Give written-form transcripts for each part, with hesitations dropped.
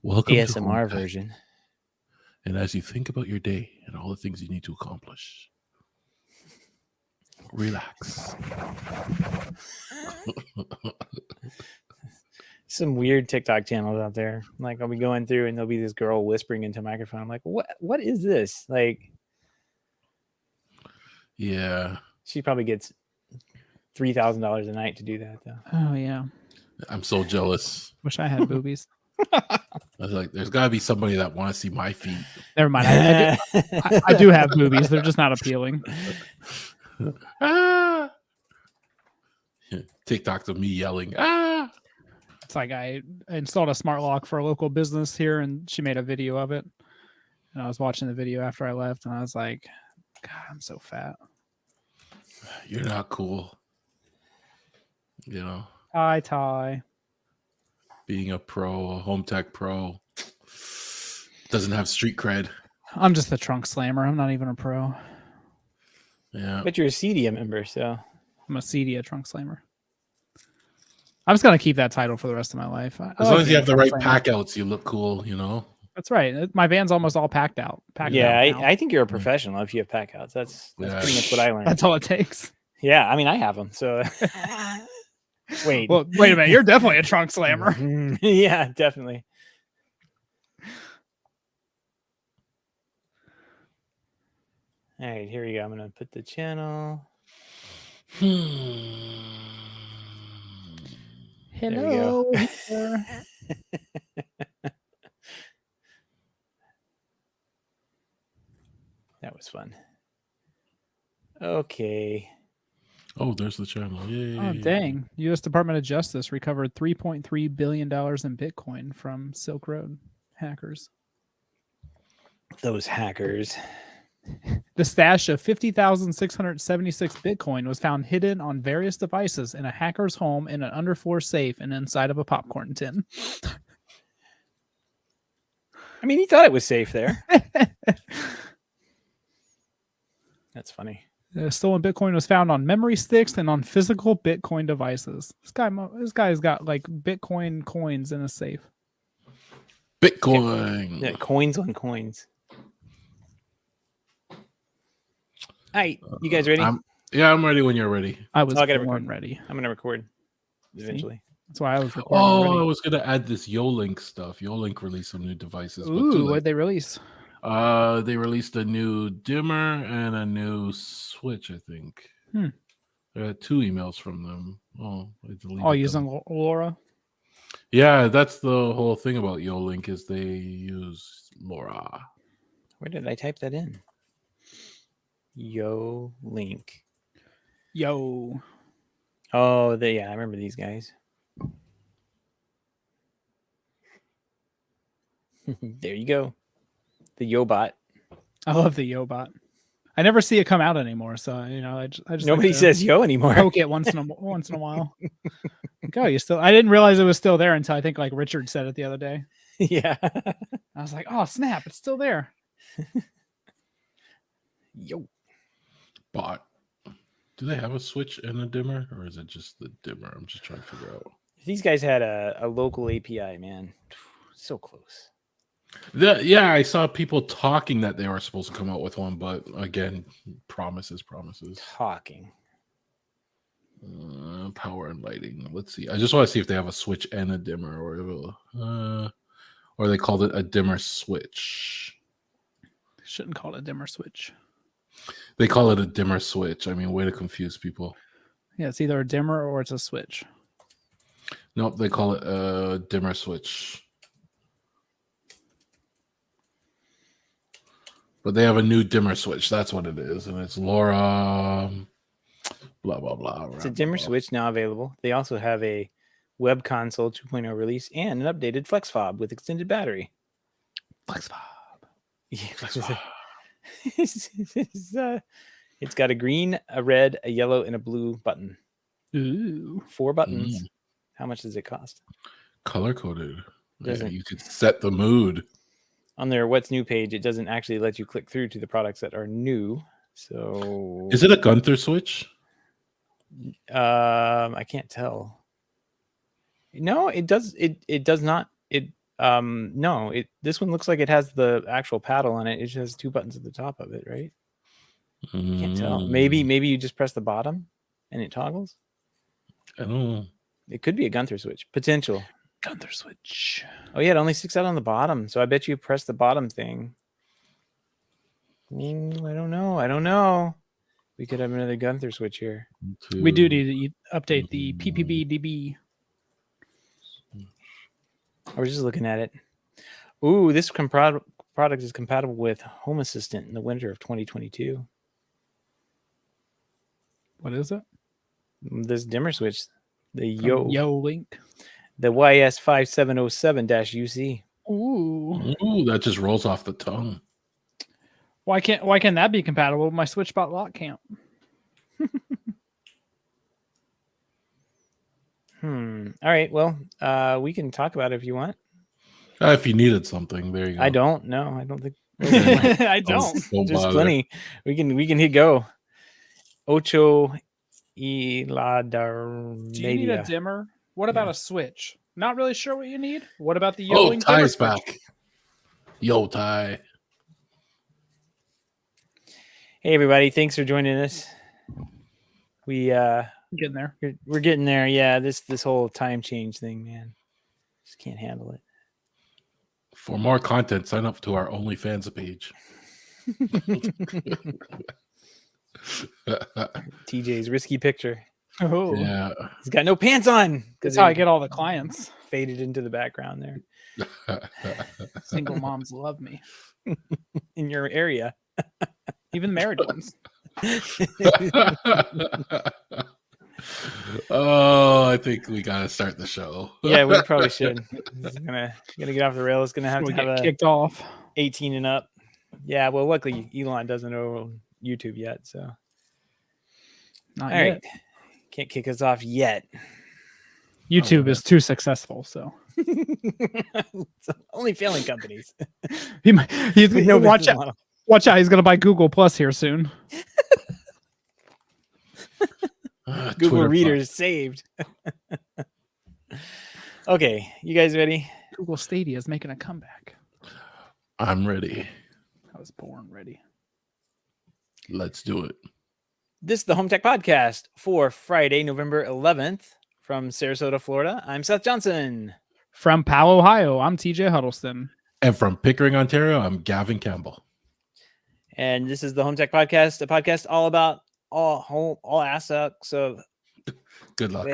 Welcome to ASMR HomeTech. version. And as you think about your day and all the things you need to accomplish, relax. Some weird TikTok channels out there. Like I'll be going through and there'll be this girl whispering into a microphone. I'm like, what is this? Like Yeah, she probably gets $3,000 a night to do that though. Oh yeah. I'm so jealous. Wish I had boobies. I was like, there's got to be somebody that wants to see my feet. Never mind. I do have boobies. They're just not appealing. Ah! TikToks of me yelling, ah! It's like I installed a smart lock for a local business here, and she made a video of it. And I was watching the video after I left, and I was like, God, I'm so fat. You're not cool. You know, Tie. being a pro, a home tech pro, doesn't have street cred. I'm just the trunk slammer. I'm not even a pro. Yeah. But you're a CEDIA member, so I'm a CEDIA trunk slammer. I'm just gonna keep that title for the rest of my life. As long as you have the right pack outs, you look cool, you know? That's right. My van's almost all packed out. I think you're a professional if you have pack outs. That's pretty much what I learned. That's all it takes. Yeah, I mean, I have them. So wait. Well, wait a minute. You're definitely a trunk slammer. Yeah, definitely. All right, here we go. I'm gonna put the channel. Hello. That was fun. Okay. Oh, there's the channel. Yay. Oh, dang. U.S. Department of Justice recovered $3.3 billion in Bitcoin from Silk Road hackers. Those hackers. The stash of 50,676 Bitcoin was found hidden on various devices in a hacker's home in an underfloor safe and inside of a popcorn tin. I mean, he thought it was safe there. That's funny. The stolen Bitcoin was found on memory sticks and on physical Bitcoin devices. This guy's got like Bitcoin coins in a safe. Bitcoin. Yeah, coins on coins. All right, you guys ready? I'm ready when you're ready. I was born ready. I'm gonna record eventually. That's why I was recording. Oh, I was gonna add this Yolink stuff. Yolink released some new devices. Ooh, what'd they release? They released a new dimmer and a new switch, I think. I had 2 emails from them. Oh, I deleted them. Using LoRa? Yeah, that's the whole thing about Yolink is they use LoRa. Where did I type that in? Yolink. Yo. Oh, I remember these guys. There you go. The Yobot. I love the Yobot. I never see it come out anymore, so I just nobody like says yo anymore. Poke it once in a while. Go, you still? I didn't realize it was still there until I think like Richard said it the other day. Yeah. I was like, oh snap, it's still there. Yo. Bot. Do they have a switch and a dimmer, or is it just the dimmer? I'm just trying to figure out. If these guys had a local API, man, so close. I saw people talking that they were supposed to come out with one, but again, promises. Talking. Power and lighting. Let's see. I just want to see if they have a switch and a dimmer, or they called it a dimmer switch. Shouldn't call it a dimmer switch. They call it a dimmer switch. I mean, way to confuse people. Yeah, it's either a dimmer or it's a switch. Nope, they call it a dimmer switch. But they have a new dimmer switch. That's what it is. And it's LoRa, blah, blah, blah. It's a dimmer switch now available. They also have a web console 2.0 release and an updated flex fob with extended battery. Flex fob. Yeah, flex fob. It's got a green, a red, a yellow, and a blue button. Ooh. 4 buttons. How much does it cost? Color coded. Yeah, you could set the mood. On their What's New page, it doesn't actually let you click through to the products that are new. So is it a Gunther switch? I can't tell. No, it does. It does not. It No, this one looks like it has the actual paddle on it. It just has 2 buttons at the top of it, right? Can't tell. Maybe you just press the bottom and it toggles. I don't know. It could be a Gunther switch. Potential. Gunther switch. Oh yeah, it only sticks out on the bottom. So I bet you press the bottom thing. Ooh, I don't know. We could have another Gunther switch here. We do need to update the PPBDB. We're just looking at it. Ooh, this product is compatible with Home Assistant in the winter of 2022. What is it? This dimmer switch, the From Yo Link. the YS5707-UC. Ooh, that just rolls off the tongue. Why can't that be compatible with my SwitchBot lock count? All right. Well, we can talk about it if you want. If you needed something, there you go. I don't. No, I don't think. I don't. Don't There's bother. plenty. We can hit go. Ocho y la Do you need a dimmer? What about a switch? Not really sure what you need. What about the Yo Oh, Link dimmer Ty's switch? back. Yo, Ty. Hey everybody, thanks for joining us. We Getting there. we're getting there. Yeah, this whole time change thing, man. Just can't handle it. For more content, sign up to our OnlyFans page. TJ's risky picture. Oh, Yeah. He's got no pants on. that's how I get all the clients. Faded into the background there Single moms love me. in your area. Even the married ones. Oh, I think we gotta start the show. Yeah, we probably should. It's gonna get off the rail. It's gonna have We'll to have get a kicked off. 18 and up. Yeah, well, luckily Elon doesn't own YouTube yet, so Not all yet. right, can't kick us off yet. YouTube is too successful, so It's only failing companies. he's No watch business out. model. Watch out, he's gonna buy Google Plus here soon. Google Twitter readers saved. Okay, you guys ready? Google Stadia is making a comeback. I'm ready. I was born ready. Let's do it. This is the HomeTech Podcast for Friday, November 11th from Sarasota, Florida. I'm Seth Johnson. From Powell, Ohio, I'm TJ Huddleston. And from Pickering, Ontario, I'm Gavin Campbell. And this is the HomeTech Podcast, a podcast all about all aspects of Good luck.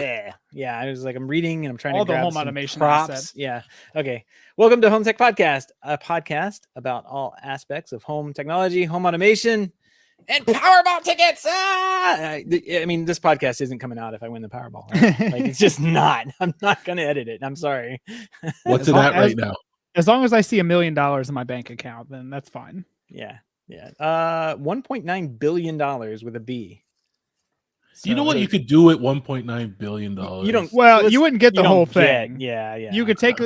Yeah, I was like, I'm reading and I'm trying All to the grab home some automation props. assets. Yeah. Okay. Welcome to HomeTech Podcast, a podcast about all aspects of home technology, home automation, and Powerball tickets. I mean, this podcast isn't coming out if I win the Powerball. Right? Like, it's just not. I'm not going to edit it. I'm sorry. What's As it long at right now? As long as I see $1 million in my bank account, then that's fine. Yeah. $1.9 billion with a B. You know So- what you could do with $1.9 billion? You don't. Well, let's- you wouldn't get the you don't whole get- thing. Yeah. You could take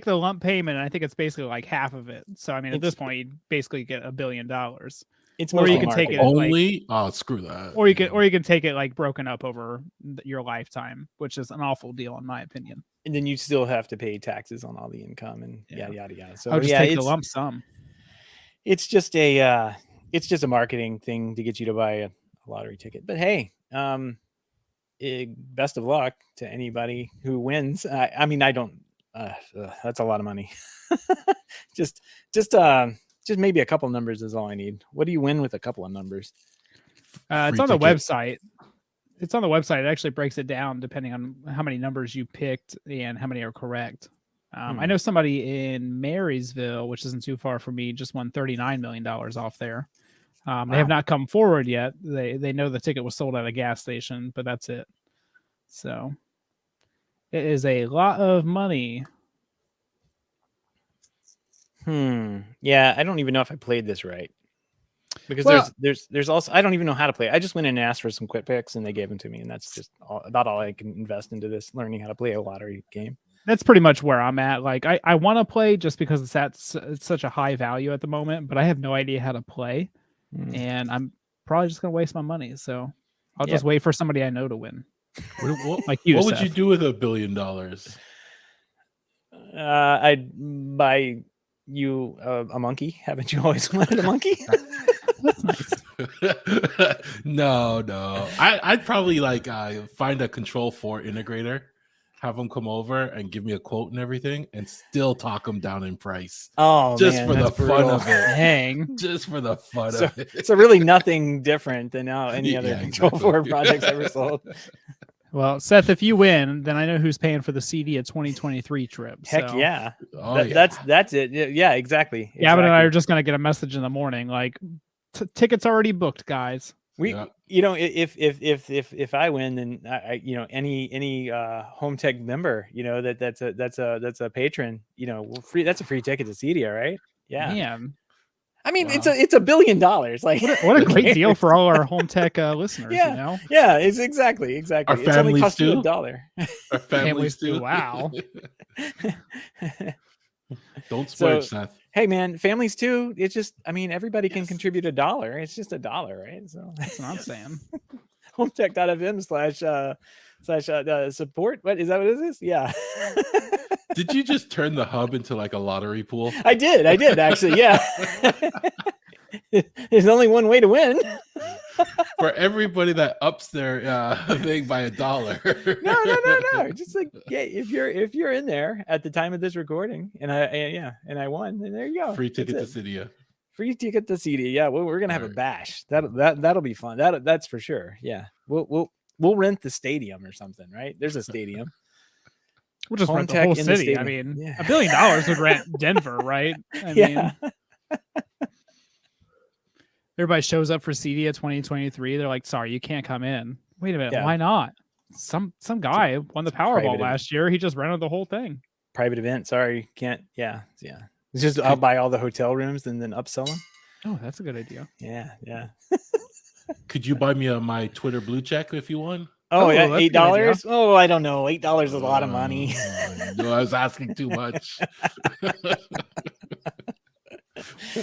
the lump payment, and I think it's basically like half of it. So I mean, at this point, you'd basically get $1 billion. It's or you mostly can take marketing. it- only. Oh, screw that. Or you can take it like broken up over your lifetime, which is an awful deal in my opinion. And then you still have to pay taxes on all the income and Yeah. yada yada. So I would just yeah, take the it's lump sum. it's just a marketing thing to get you to buy a lottery ticket. But hey, best of luck to anybody who wins. I mean, I don't. That's a lot of money. just maybe a couple numbers is all I need. What do you win with a couple of numbers? It's Free on the ticket. website. It's on the website. It actually breaks it down depending on how many numbers you picked and how many are correct. I know somebody in Marysville, which isn't too far from me, just won $39 million off there. They have not come forward yet. They know the ticket was sold at a gas station, but that's it. So it is a lot of money. Yeah, I don't even know if I played this right. Because Well- there's also, I don't even know how to play. I just went in and asked for some quick picks and they gave them to me, and that's just about all I can invest into this, learning how to play a lottery game. That's pretty much where I'm at. Like I want to play just because it's such a high value at the moment, but I have no idea how to play, and I'm probably just gonna waste my money. So I'll just wait for somebody I know to win. What Like you, what would you Seth. do with $1 billion? I'd buy you a monkey. Haven't you always wanted a monkey? That's nice. No. I'd probably like find a Control 4 integrator, have them come over and give me a quote and everything, and still talk them down in price. Oh, Just man, for the that's fun brutal. of it. Dang. Just for the fun of it. So really nothing different than any other Yeah, Control exactly. 4 projects ever sold. Well, Seth, if you win, then I know who's paying for the CD 2023 trip. Heck so. yeah. Oh, That's it. Yeah, exactly. Gavin and I exactly. are just gonna get a message in the morning like, tickets already booked, guys. If I win, then any home tech member, that's a patron, free. That's a free ticket to CDA, right? Yeah. Man, I mean, Wow. it's $1 billion. Like, what a great deal for all our home tech listeners. Yeah. You know, Yeah, it's exactly. Our It's only families cost you too? $1. Our families too. Wow. Don't splurge, So- Seth. Hey man, families too. It's just, I mean, everybody can contribute $1. It's just $1, right? So That's what I'm saying. HomeTech.fm / support. What is that? What is this? Yeah. Did you just turn the hub into like a lottery pool? I did actually. Yeah. There's only one way to win. For everybody that ups their thing by $1. No. Just like, yeah, if you're in there at the time of this recording, and I won, then there you go. Free ticket to That's it. Cydia. Free ticket to CD. Yeah, well, we're gonna have a Alright. bash. That'll be fun. That's for sure. Yeah, we'll rent the stadium or something, right? There's a stadium. We'll just rent the HomeTech whole in the city. I stadium. mean, Yeah. $1 billion would rent Denver, right? I Yeah. mean, everybody shows up for CDA 2023. They're like, sorry, you can't come in. Wait a minute, Yeah. why not? Some guy won the private Powerball event. last year. He just rented the whole thing. Private event. Sorry, can't. Yeah. It's just I'll buy all the hotel rooms and then upsell them. Oh, that's a good idea. Yeah. Could you buy me my Twitter blue check if you won? Oh, yeah, that's a good idea. $8. Oh, I don't know. $8 is a lot of money. No, I was asking too much.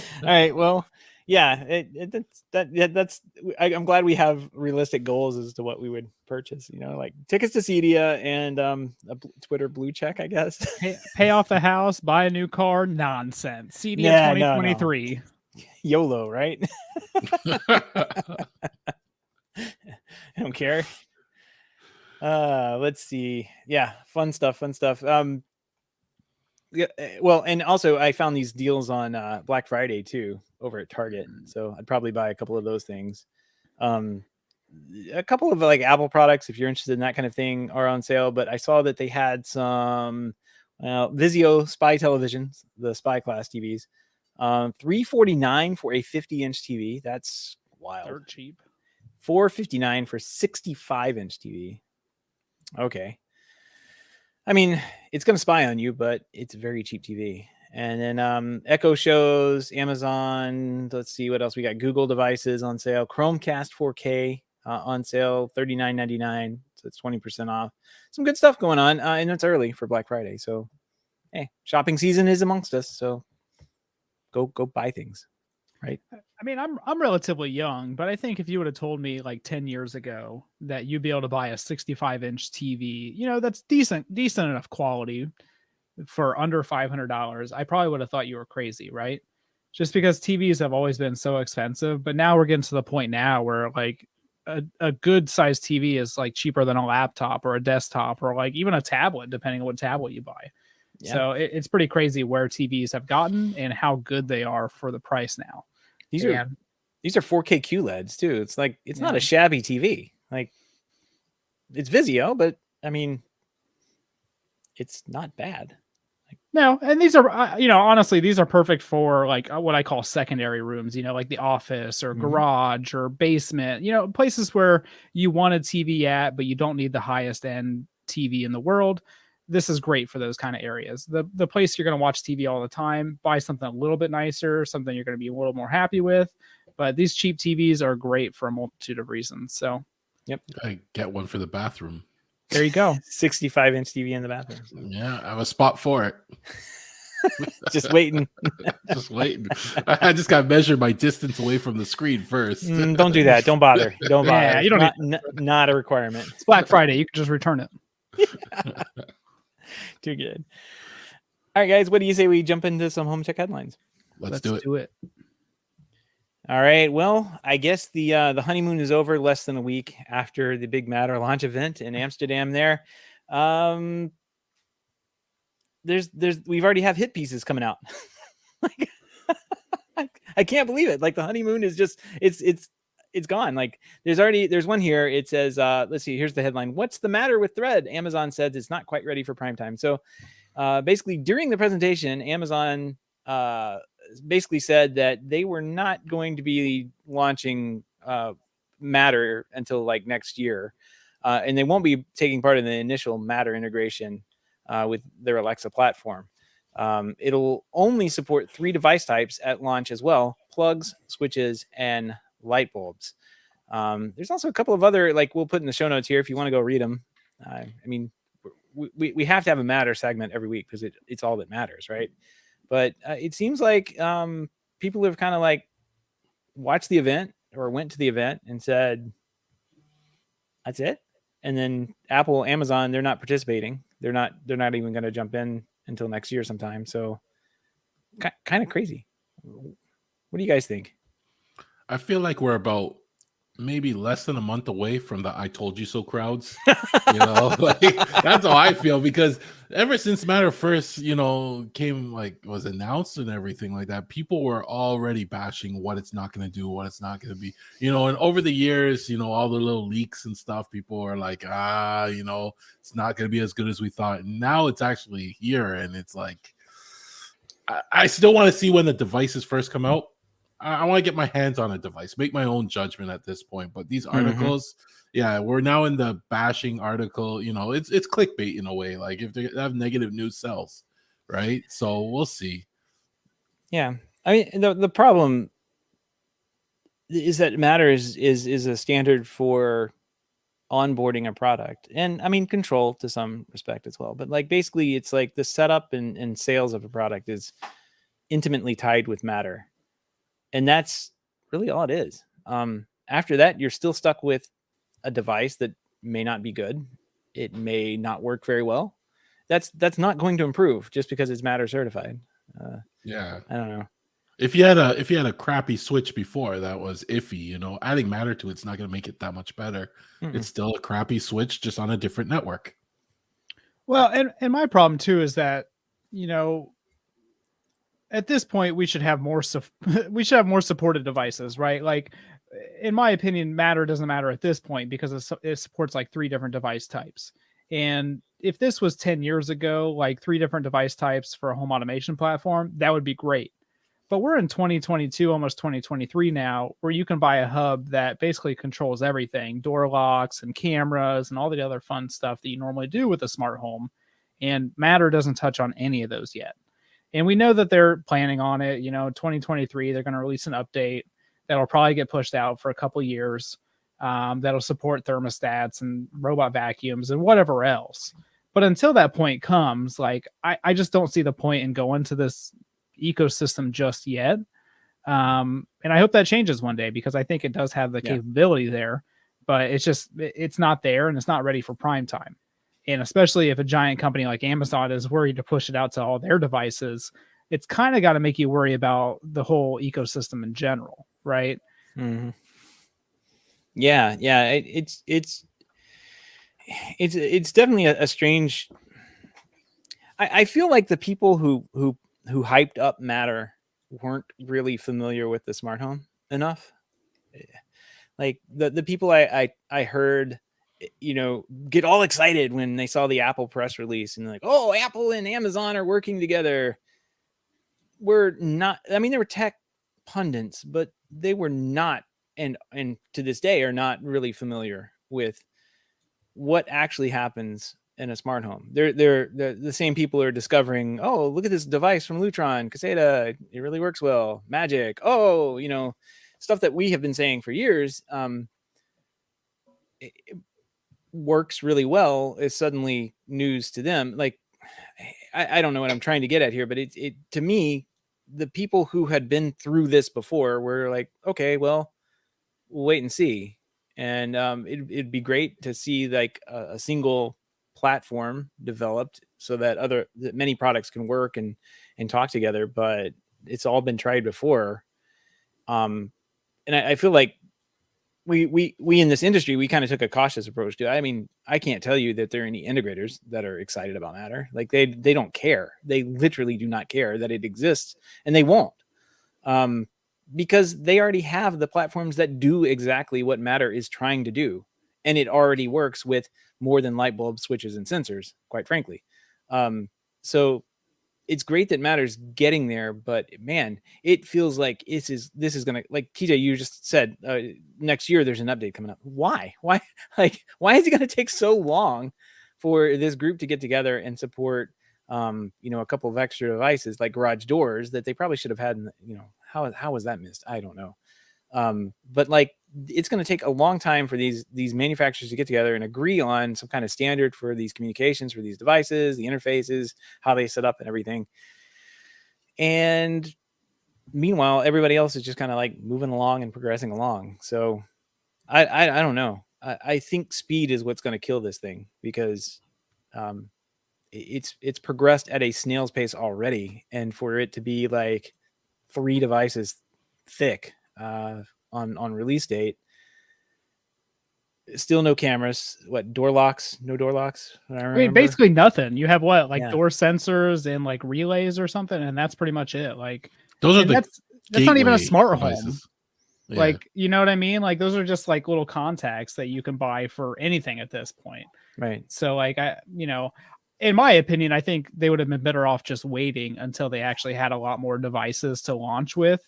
All right. Well, yeah. I'm glad we have realistic goals as to what we would purchase. Like tickets to Cydia and Twitter blue check, I guess. Pay off the house, buy a new car. Nonsense. CDA Yeah, no. 2023. YOLO, right? I don't care. Let's see. Yeah, fun stuff. Yeah, well, and also I found these deals on Black Friday too over at Target, so I'd probably buy a couple of those things. A couple of like Apple products, if you're interested in that kind of thing, are on sale. But I saw that they had some Vizio Spy televisions, the Spy class TVs, $349 for a 50-inch TV. That's wild. They're cheap. $459 for 65-inch TV. Okay. I mean, it's going to spy on you, but it's a very cheap TV. And then Echo shows, Amazon. Let's see what else we got. Google devices on sale. Chromecast 4K on sale, $39.99. So it's 20% off. Some good stuff going on. And it's early for Black Friday. So, hey, shopping season is amongst us. So go buy things. Right. I mean, I'm relatively young, but I think if you would have told me like 10 years ago that you'd be able to buy a 65-inch TV, that's decent enough quality for under $500, I probably would have thought you were crazy, right? Just because TVs have always been so expensive, but now we're getting to the point now where like a good sized TV is like cheaper than a laptop or a desktop or like even a tablet, depending on what tablet you buy. Yeah. So it's pretty crazy where TVs have gotten and how good they are for the price now. These are 4K QLEDs too. It's like it's not a shabby TV. Like it's Vizio, but I mean, it's not bad. No, and these are honestly these are perfect for like what I call secondary rooms. Like the office or garage or basement. Places where you want a TV at, but you don't need the highest end TV in the world. This is great for those kind of areas. The place you're going to watch TV all the time, buy something a little bit nicer, something you're going to be a little more happy with. But these cheap TVs are great for a multitude of reasons. So, yep. I get one for the bathroom. There you go. 65-inch TV in the bathroom. Yeah, I have a spot for it. Just waiting. Just waiting. I just got to measure my distance away from the screen first. Don't do that. Don't bother. Don't bother. Yeah, you don't not a requirement. It's Black Friday. You can just return it. Too good. All right, guys, what do you say we jump into some home tech headlines? Let's do it. All right. Well, I guess the honeymoon is over less than a week after the big Matter launch event in Amsterdam. There, we've already have hit pieces coming out. Like, I can't believe it. Like the honeymoon is just it's gone. Like there's one here. It says, let's see. Here's the headline. What's the matter with Thread? Amazon says it's not quite ready for prime time. So basically, during the presentation, Amazon basically said that they were not going to be launching Matter until like next year, and they won't be taking part in the initial Matter integration with their Alexa platform. It'll only support 3 device types at launch as well: plugs, switches, and light bulbs. There's also a couple of other, like we'll put in the show notes here if you want to go read them. I mean, we have to have a Matter segment every week because it's all that matters, right? But it seems like people have kind of like watched the event or went to the event and said, that's it. And then Apple, Amazon, they're not participating. They're not even going to jump in until next year sometime. So kind of crazy. What do you guys think? I feel like we're about maybe less than a month away from the "I told you so" crowds. Like that's how I feel, because ever since Matter first, came, like, was announced and everything like that, people were already bashing what it's not going to do, what it's not going to be, and over the years, all the little leaks and stuff, people are like, it's not going to be as good as we thought. And now it's actually here, and it's like, I still want to see when the devices first come out. I want to get my hands on a device, make my own judgment at this point. But these articles, we're now in the bashing article. It's clickbait in a way. Like if they have negative news sells, right? So we'll see. Yeah, I mean the problem is that Matter is a standard for onboarding a product, and I mean control to some respect as well. But like basically, it's like the setup and sales of a product is intimately tied with Matter. And that's really all it is. After that, you're still stuck with a device that may not be good. It may not work very well. That's not going to improve just because it's Matter certified. I don't know. If you had a crappy switch before that was iffy, adding Matter to it's not going to make it that much better. It's still a crappy switch, just on a different network. Well, and my problem too is that at this point we should have more supported devices, right? Like in my opinion, Matter doesn't matter at this point because it supports like 3 different device types. And if this was 10 years ago, like 3 different device types for a home automation platform, that would be great. But we're in 2022, almost 2023 now, where you can buy a hub that basically controls everything: door locks and cameras and all the other fun stuff that you normally do with a smart home. And Matter doesn't touch on any of those yet. And we know that they're planning on it. 2023, they're going to release an update that'll probably get pushed out for a couple years. That'll support thermostats and robot vacuums and whatever else. But until that point comes, like I just don't see the point in going to this ecosystem just yet. And I hope that changes one day, because I think it does have the capability there, but it's not there and it's not ready for prime time. And especially if a giant company like Amazon is worried to push it out to all their devices, it's kind of got to make you worry about the whole ecosystem in general, right? Mm-hmm. Yeah. It's definitely a strange. I feel like the people who hyped up Matter weren't really familiar with the smart home enough. Like the people I heard, get all excited when they saw the Apple press release and like, oh, Apple and Amazon are working together. We're not, I mean, they were tech pundits, but they were not, and to this day are not really familiar with what actually happens in a smart home. They're the same people who are discovering, oh, look at this device from Lutron, Caseta, it really works well. Magic, oh, stuff that we have been saying for years. It works really well is suddenly news to them. Like, I don't know what I'm trying to get at here, but it to me, the people who had been through this before were like, okay, well, we'll wait and see. And it'd be great to see like a single platform developed so that many products can work and talk together. But it's all been tried before. And I feel like we in this industry, we kind of took a cautious approach to it. I mean, I can't tell you that there are any integrators that are excited about Matter. Like they don't care. They literally do not care that it exists, and they won't. Because they already have the platforms that do exactly what Matter is trying to do. And it already works with more than light bulbs, switches, and sensors, quite frankly. So it's great that Matter's getting there, but man, it feels like this is going to, like TJ, you just said, next year there's an update coming up. Why is it going to take so long for this group to get together and support, a couple of extra devices like garage doors that they probably should have had? How was that missed? I don't know. But like, it's going to take a long time for these manufacturers to get together and agree on some kind of standard for these communications for these devices, the interfaces, how they set up and everything. And meanwhile, everybody else is just kind of like moving along and progressing along. So I don't know. I think speed is what's going to kill this thing, because it's progressed at a snail's pace already. And for it to be like 3 devices thick, on release date, still no cameras. What, door locks? No door locks. I mean, basically nothing. You have what, like Yeah. door sensors and like relays or something, and that's pretty much it. Like Those are that's not even a smart devices. home. Yeah. Like, you know what I mean? Like those are just like little contacts that you can buy for anything at this point. Right. So like in my opinion, I think they would have been better off just waiting until they actually had a lot more devices to launch with,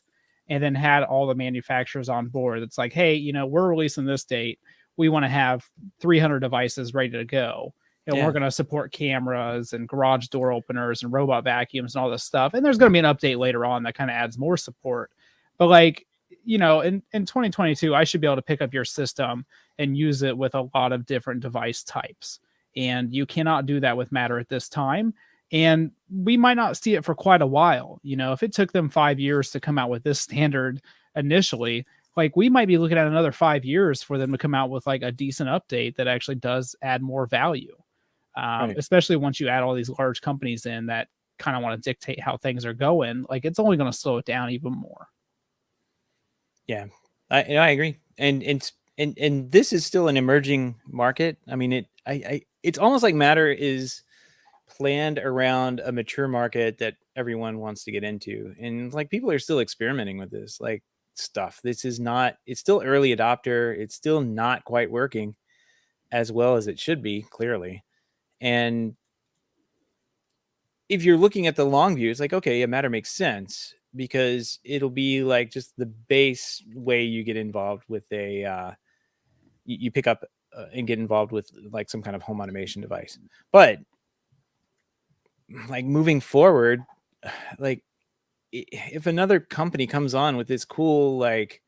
and then had all the manufacturers on board. It's like, hey, we're releasing this date. We want to have 300 devices ready to go. And we're going to support cameras and garage door openers and robot vacuums and all this stuff. And there's going to be an update later on that kind of adds more support. But like, in 2022, I should be able to pick up your system and use it with a lot of different device types. And you cannot do that with Matter at this time. And we might not see it for quite a while. If it took them 5 years to come out with this standard initially, like we might be looking at another 5 years for them to come out with like a decent update that actually does add more value. Right. Especially once you add all these large companies in that kind of want to dictate how things are going, like it's only going to slow it down even more. Yeah, I agree. And this is still an emerging market. I mean, it's almost like Matter is planned around a mature market that everyone wants to get into. And like people are still experimenting with this like stuff. It's still early adopter. It's still not quite working as well as it should be, clearly. And if you're looking at the long view, it's like, okay, a Matter makes sense, because it'll be like just the base way you get involved with you pick up and get involved with like some kind of home automation device. But like moving forward, like if another company comes on with this cool like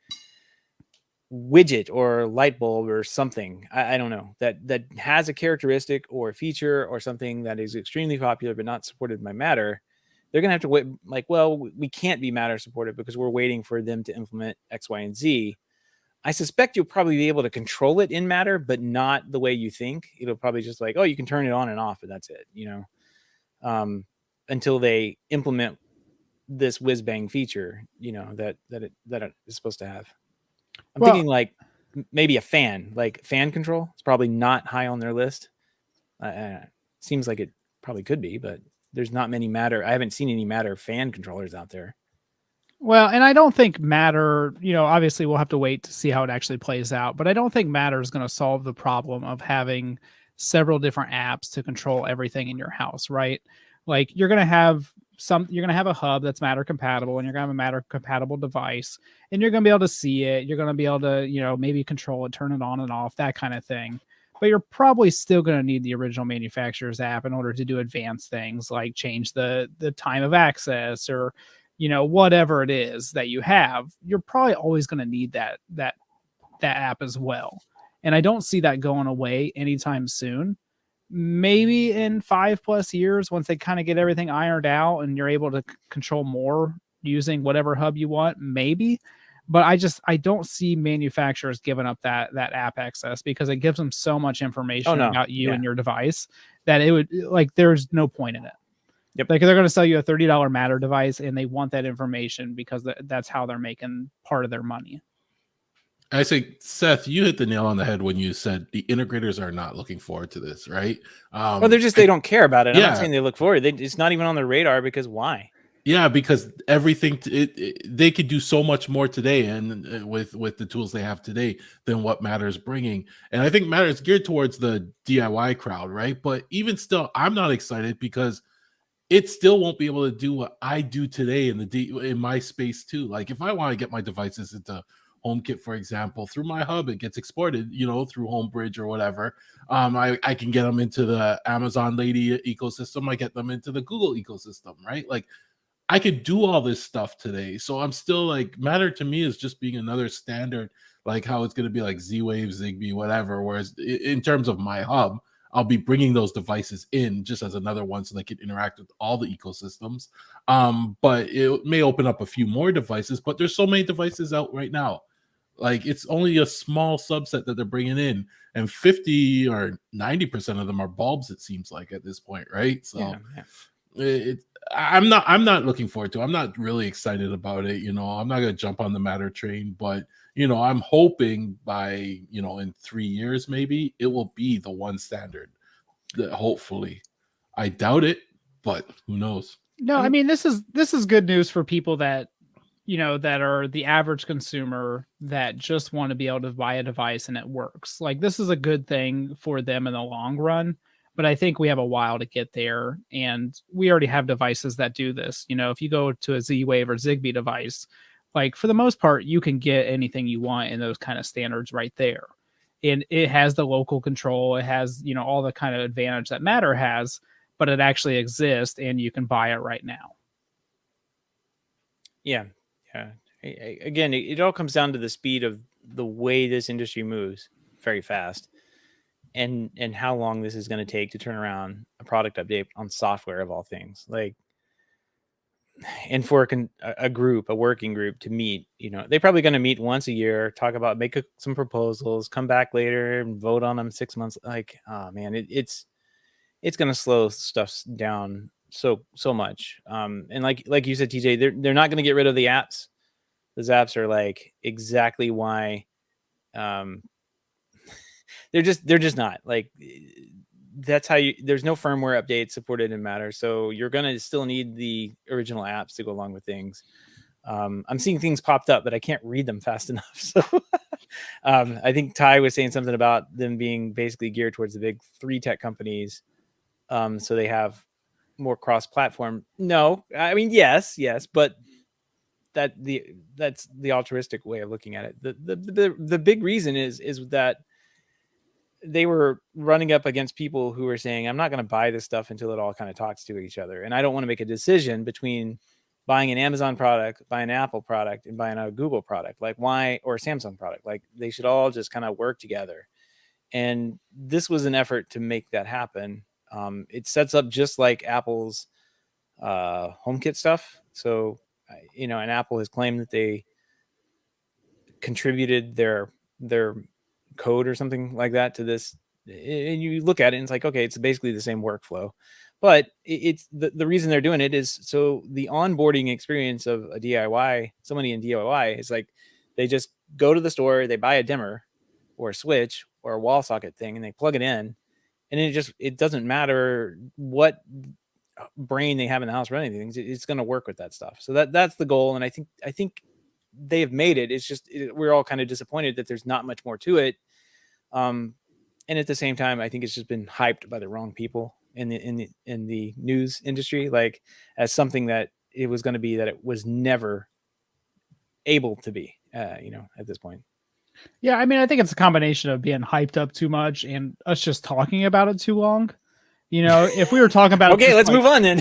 widget or light bulb or something, I don't know, that has a characteristic or a feature or something that is extremely popular but not supported by Matter, they're gonna have to wait. Like, well, we can't be Matter supported because we're waiting for them to implement X, Y, and Z. I suspect you'll probably be able to control it in Matter, but not the way you think. It'll probably just like, oh, you can turn it on and off, but that's it, until they implement this whiz bang feature, that it is supposed to have. I'm thinking like maybe a fan, like fan control. It's probably not high on their list. Seems like it probably could be, but there's not many Matter. I haven't seen any Matter fan controllers out there. Well, and I don't think Matter, obviously we'll have to wait to see how it actually plays out, but I don't think Matter is going to solve the problem of having several different apps to control everything in your house, right? Like you're going to have a hub that's Matter compatible, and you're going to have a Matter compatible device, and you're going to be able to see it. You're going to be able to, maybe control it, turn it on and off, that kind of thing. But you're probably still going to need the original manufacturer's app in order to do advanced things like change the time of access or, whatever it is that you have. You're probably always going to need that app as well. And I don't see that going away anytime soon. Maybe in 5+ years, once they kind of get everything ironed out and you're able to control more using whatever hub you want, maybe. But I don't see manufacturers giving up that app access, because it gives them so much information about you and your device that it would like there's no point in it. Yep. Like they're going to sell you a $30 Matter device, and they want that information because that's how they're making part of their money. I say, Seth, you hit the nail on the head when you said the integrators are not looking forward to this, right? Well, they don't care about it. I'm yeah. not saying they look forward. It's not even on their radar because why? Yeah, because everything they could do so much more today, and with the tools they have today than what Matter is bringing. And I think Matter is geared towards the DIY crowd, right? But even still, I'm not excited because it still won't be able to do what I do today in my space too. Like if I want to get my devices into HomeKit, for example, through my hub, it gets exported, through HomeBridge or whatever. I can get them into the Amazon Lady ecosystem. I get them into the Google ecosystem, right? Like I could do all this stuff today. So I'm still like, Matter to me is just being another standard, like how it's going to be like Z-Wave, Zigbee, whatever. Whereas in terms of my hub, I'll be bringing those devices in just as another one so they can interact with all the ecosystems. But it may open up a few more devices, but there's so many devices out right now. Like it's only a small subset that they're bringing in, and 50 or 90% of them are bulbs, it seems like at this point, right? So yeah. I'm not looking forward to it. I'm not really excited about it. I'm not going to jump on the Matter train, but I'm hoping by, in 3 years, maybe it will be the one standard that hopefully. I doubt it, but who knows? No, I mean, this is good news for people that, that are the average consumer that just want to be able to buy a device and it works. Like this is a good thing for them in the long run. But I think we have a while to get there, and we already have devices that do this. If you go to a Z-Wave or Zigbee device, like for the most part, you can get anything you want in those kind of standards right there. And it has the local control. It has, all the kind of advantage that Matter has, but it actually exists and you can buy it right now. Yeah. Yeah. Again, it all comes down to the speed of the way this industry moves very fast. And how long this is going to take to turn around a product update on software of all things, like, and for a working group to meet, they're probably going to meet once a year, talk about, some proposals, come back later and vote on them 6 months. Like, oh man, it's going to slow stuff down so much. And like you said, TJ, they're not going to get rid of the apps. Those apps are like exactly why, they're just not like, that's how there's no firmware updates supported in Matter. So you're going to still need the original apps to go along with things. I'm seeing things popped up, but I can't read them fast enough. So I think Ty was saying something about them being basically geared towards the big 3 tech companies. So they have more cross-platform. No, I mean, yes, but that's the altruistic way of looking at it. The big reason is that they were running up against people who were saying, I'm not going to buy this stuff until it all kind of talks to each other. And I don't want to make a decision between buying an Amazon product, buying an Apple product, and buying a Google product. Like why, or a Samsung product, like they should all just kind of work together. And this was an effort to make that happen. It sets up just like Apple's HomeKit stuff. So, and Apple has claimed that they contributed their code or something like that to this, and you look at it and it's like, okay, it's basically the same workflow, but it's the reason they're doing it is so the onboarding experience of a DIY, somebody in DIY is like, they just go to the store, they buy a dimmer or a switch or a wall socket thing, and they plug it in, and it doesn't matter what brain they have in the house running things, it's going to work with that stuff. So that's the goal, and I think they have made it. It's just we're all kind of disappointed that there's not much more to it. And at the same time, I think it's just been hyped by the wrong people in the news industry, like as something that it was going to be, that it was never able to be, at this point. Yeah, I mean, I think it's a combination of being hyped up too much and us just talking about it too long. If we were talking about okay, let's move on then.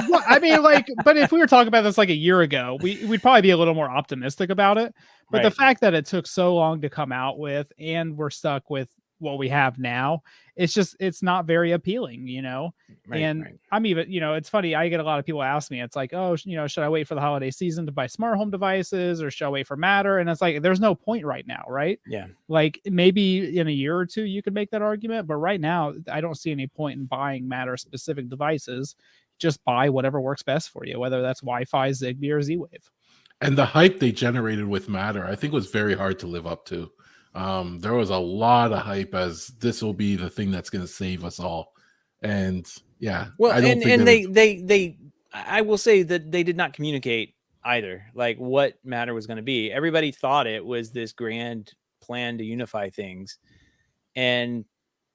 Well, I mean, but if we were talking about this like a year ago, we'd probably be a little more optimistic about it. But the fact that it took so long to come out with, and we're stuck with what we have now, it's not very appealing, you know. And I'm even, you know, it's funny, I get a lot of people ask me, it's like, oh, you know, should I wait for the holiday season to buy smart home devices, or should I wait for Matter? And it's like, there's no point right now, right? Yeah. Like maybe in a year or two you could make that argument, but right now I don't see any point in buying Matter specific devices. Just buy whatever works best for you, whether that's Wi-Fi, Zigbee, or Z-Wave. And the hype they generated with Matter, I think, was very hard to live up to. There was a lot of hype as this will be the thing that's going to save us all. And yeah, well, I don't and think they I will say that they did not communicate either, like what Matter was going to be. Everybody thought it was this grand plan to unify things, and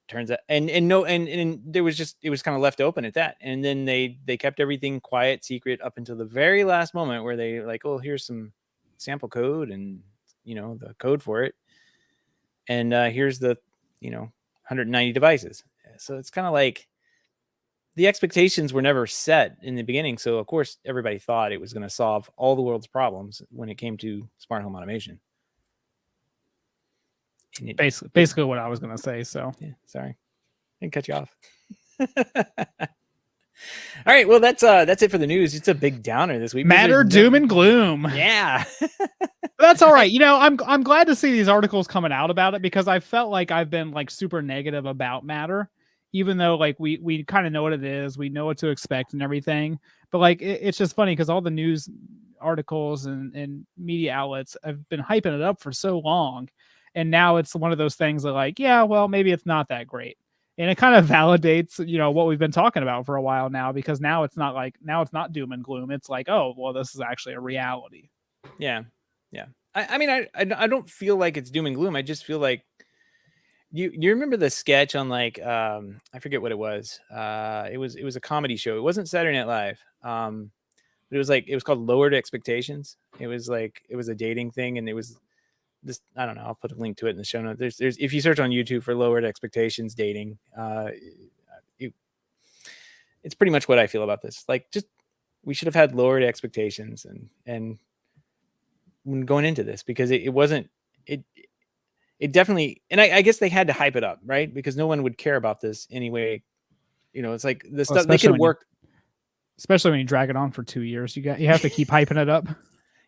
turns out and there was just, it was kind of left open at that. And then they kept everything quiet, secret up until the very last moment where they like, oh, here's some sample code and, you know, the code for it, and here's the, you know, 190 devices. So it's kind of like the expectations were never set in the beginning. So of course everybody thought it was going to solve all the world's problems when it came to smart home automation. Basically what I was going to say. So yeah, sorry, I didn't cut you off. All right, well that's it for the news. It's a big downer this week. Matter, doom and gloom. Yeah. That's all right. You know, I'm glad to see these articles coming out about it, because I felt like I've been like super negative about Matter, even though like we kind of know what it is, we know what to expect and everything. But like it's just funny because all the news articles and media outlets have been hyping it up for so long, and now it's one of those things that like, yeah, well, maybe it's not that great. And it kind of validates, you know, what we've been talking about for a while now, because now it's not doom and gloom. It's like, oh, well, this is actually a reality. Yeah. Yeah. I mean, I don't feel like it's doom and gloom. I just feel like you remember the sketch on like, I forget what it was. It was a comedy show. It wasn't Saturday Night Live. But it was called Lowered Expectations. It was a dating thing. And it was this, I don't know, I'll put a link to it in the show notes. There's if you search on YouTube for Lowered Expectations dating, it's pretty much what I feel about this. Like, just, we should have had lowered expectations and when going into this, because it wasn't, it definitely, and I guess they had to hype it up, right? Because no one would care about this anyway. You know, it's like the stuff they could have worked. Especially when you drag it on for 2 years, you have to keep hyping it up.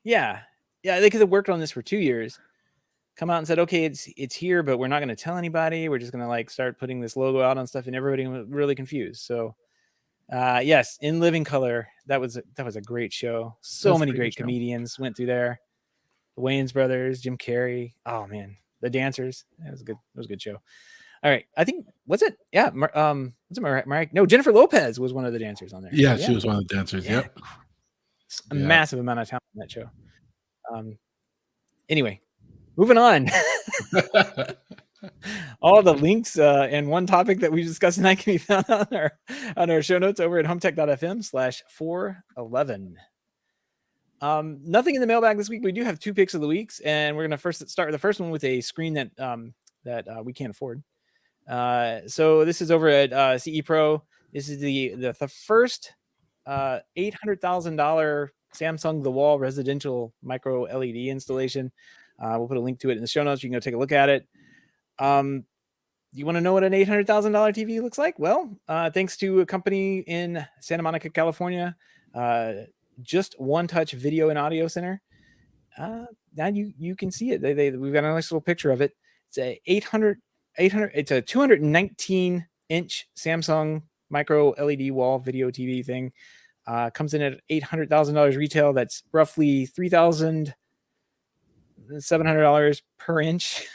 Yeah. Yeah. They could have worked on this for 2 years, come out and said, okay, it's here, but we're not going to tell anybody. We're just going to like start putting this logo out on stuff, and everybody was really confused. So yes, In Living Color. That was a great show. So many great comedians went through there. The Wayans brothers, Jim Carrey. Oh man, the dancers. That was good. It was a good show. All right, I think, was it? Yeah, was it Mariah? No, Jennifer Lopez was one of the dancers on there. Yeah, she was one of the dancers. Yeah. Yep. A massive amount of talent in that show. Anyway, moving on. All the links and one topic that we discussed tonight can be found on our show notes over at HomeTech.fm/411. Nothing in the mailbag this week. We do have 2 picks of the weeks, and we're going to first start with the first one with a screen that we can't afford. So this is over at CE Pro. This is the first $800,000 Samsung The Wall residential micro LED installation. We'll put a link to it in the show notes. You can go take a look at it. You want to know what an $800,000 TV looks like? Well, thanks to a company in Santa Monica, California, Just One Touch Video and Audio Center. Now you can see it. We've got a nice little picture of it. It's a 800. It's a 219-inch Samsung micro LED wall video TV thing. Comes in at $800,000 retail. That's roughly $3,700 per inch.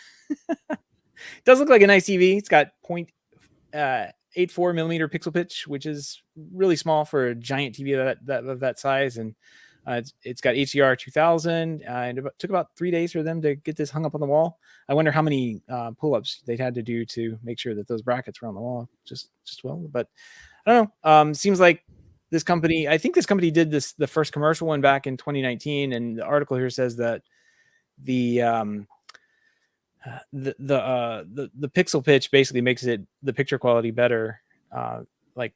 Does look like a nice TV. It's got 0.84 millimeter pixel pitch, which is really small for a giant TV of that size. And it's got HDR 2000. And it took about 3 days for them to get this hung up on the wall. I wonder how many pull-ups they'd had to do to make sure that those brackets were on the wall just well. But I don't know. Seems like this company, I think this company did the first commercial one back in 2019. And the article here says that the pixel pitch basically makes the picture quality better, like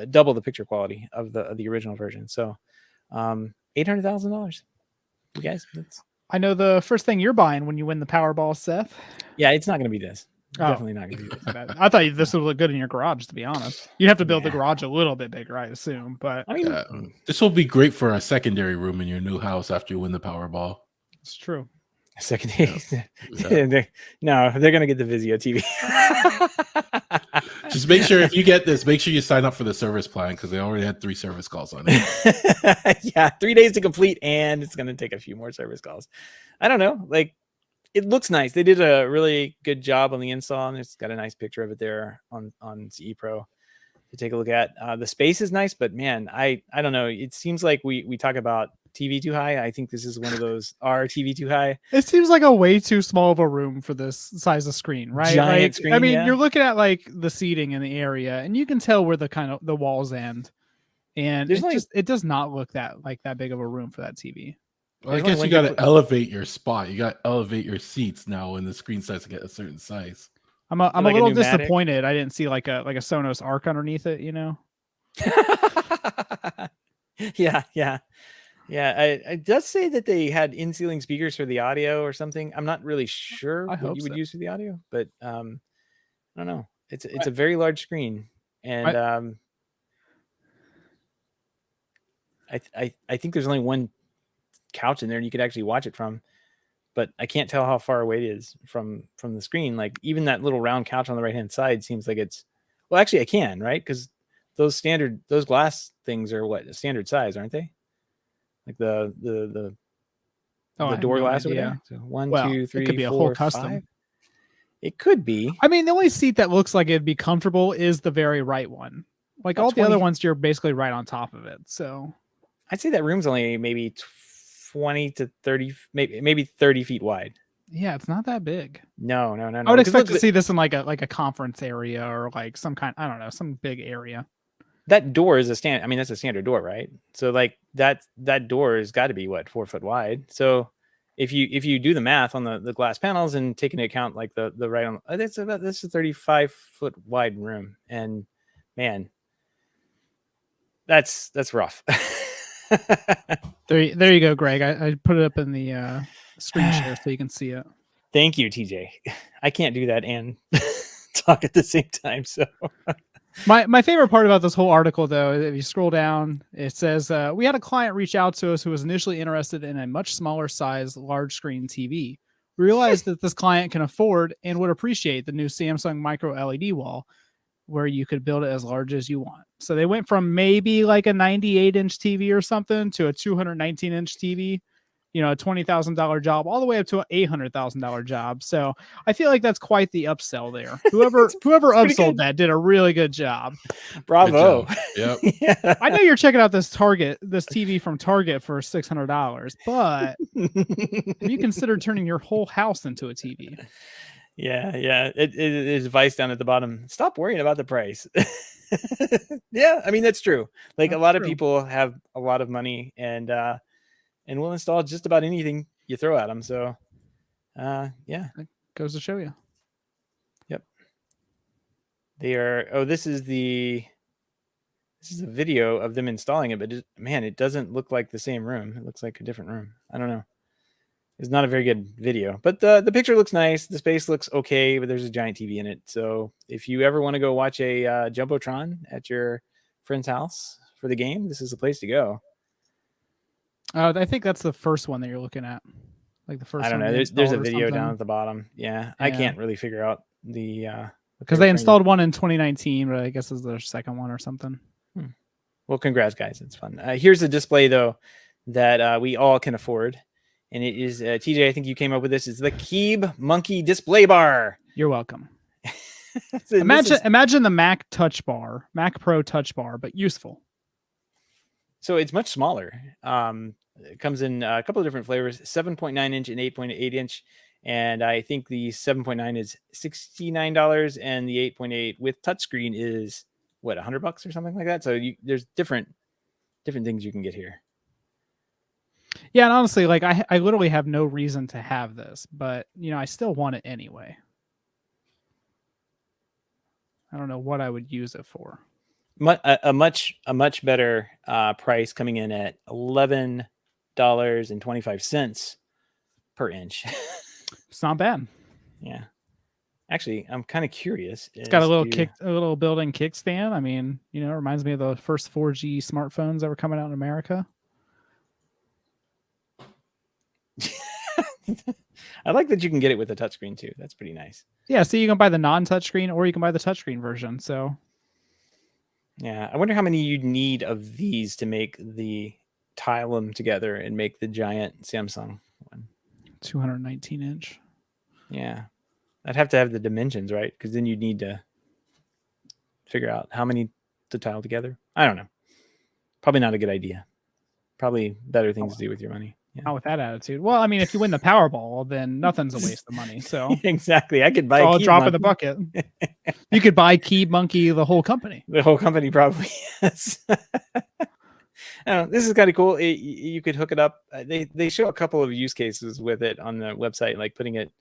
double the picture quality of the original version. So $800,000. You guys, I know the first thing you're buying when you win the Powerball, Seth. Yeah, it's not going to be this. Definitely not going to do this. I thought this would look good in your garage, to be honest. You'd have to build the Yeah. garage a little bit bigger, I assume. But I mean, Yeah. This will be great for a secondary room in your new house after you win the Powerball. it's true. second Yeah. no, they're going to get the Vizio TV. Just make sure if you get this, make sure you sign up for the service plan because they already had 3 service calls on it. Yeah, 3 days to complete, and it's going to take a few more service calls. I don't know. Like, it looks nice. They did a really good job on the install, and it's got a nice picture of it there on CE Pro to take a look at. The space is nice, but man, I don't know. It seems like we talk about TV too high. I think this is one of those TV too high. It seems like a way too small of a room for this size of screen, right? Giant like, screen, I mean, yeah. you're looking at like the seating in the area, and you can tell where the walls end, and it does not look that big of a room for that TV. Well, I guess you got to elevate your spot. You got to elevate your seats now when the screen starts to get a certain size. I'm a little disappointed. I didn't see like a Sonos Arc underneath it. You know. Yeah. It does say that they had in-ceiling speakers for the audio or something. I'm not really sure what you would use for the audio, but I don't know. It's a very large screen, and I think there's only one couch in there, and you could actually watch it from. But I can't tell how far away it is from the screen. Like even that little round couch on the right-hand side seems like it's. Well, actually, I can, right? Because those glass things are what, a standard size, aren't they? Like the door glass over there. So 1, 2, 3, it could be 4, a whole custom. 5. It could be. I mean, the only seat that looks like it'd be comfortable is the very right one. Like all the other ones, you're basically right on top of it. So I'd say that room's only maybe 20 to 30, maybe 30 feet wide. Yeah, it's not that big. No. I would expect to see this in like a conference area or like some big area. That door is that's a standard door, right? So like that door has got to be what, 4 foot wide. So if you do the math on the glass panels and take into account like the right on, this is a 35 foot wide room, and man, that's rough. There you go, Greg. I put it up in the screen share so you can see it. Thank you, TJ. I can't do that and talk at the same time. So my favorite part about this whole article, though, if you scroll down, it says we had a client reach out to us who was initially interested in a much smaller size large screen TV. We realized that this client can afford and would appreciate the new Samsung micro LED wall, where you could build it as large as you want. So they went from maybe like a 98-inch TV or something to a 219-inch TV, a $20,000 job, all the way up to an $800,000 job. So I feel like that's quite the upsell there. Whoever upsold that did a really good job. Bravo. Good job. Yep. Yeah. I know you're checking out this TV from Target for $600, but have you considered turning your whole house into a TV? Yeah. It is advice down at the bottom. Stop worrying about the price. Yeah, I mean that's true. Like a lot of people have a lot of money and will install just about anything you throw at them. So, yeah, it goes to show you. Yep. They are. Oh, this is a video of them installing it, but it doesn't look like the same room. It looks like a different room. I don't know. It's not a very good video, but the picture looks nice. The space looks okay, but there's a giant TV in it. So if you ever want to go watch a Jumbotron at your friend's house for the game, this is the place to go. I think that's the first one that you're looking at. Like the first. I don't know. There's a video down at the bottom. Yeah, I can't really figure out because they installed one in 2019, but I guess it's their second one or something. Well, congrats, guys. It's fun. Here's a display though that we all can afford. And it is, TJ, I think you came up with this. It's the Keeb Monkey Display Bar. You're welcome. Imagine the Mac Pro Touch Bar, but useful. So it's much smaller. It comes in a couple of different flavors, 7.9 inch and 8.8 inch. And I think the 7.9 is $69 and the 8.8 with touchscreen is what, $100 or something like that. So there's different things you can get here. Yeah, and honestly, like I literally have no reason to have this, but I still want it anyway. I don't know what I would use it for. A much better price coming in at $11.25 per inch. It's not bad. Yeah. Actually, I'm kind of curious. It's got a little built-in kickstand. I mean, it reminds me of the first 4G smartphones that were coming out in America. I like that you can get it with a touchscreen too. That's pretty nice. Yeah, so you can buy the non-touchscreen or you can buy the touchscreen version. So yeah, I wonder how many you'd need of these to tile them together and make the giant Samsung one. 219 inch. Yeah, I'd have to have the dimensions right, because then you'd need to figure out how many to tile together. I don't know. Probably not a good idea. Probably better things to do with your money. Yeah. Not with that attitude. Well, I mean, if you win the Powerball, then nothing's a waste of money. So exactly, I could buy a drop in the bucket. You could buy Key Monkey, the whole company. The whole company probably is. This is kind of cool. You could hook it up. They show a couple of use cases with it on the website, like putting it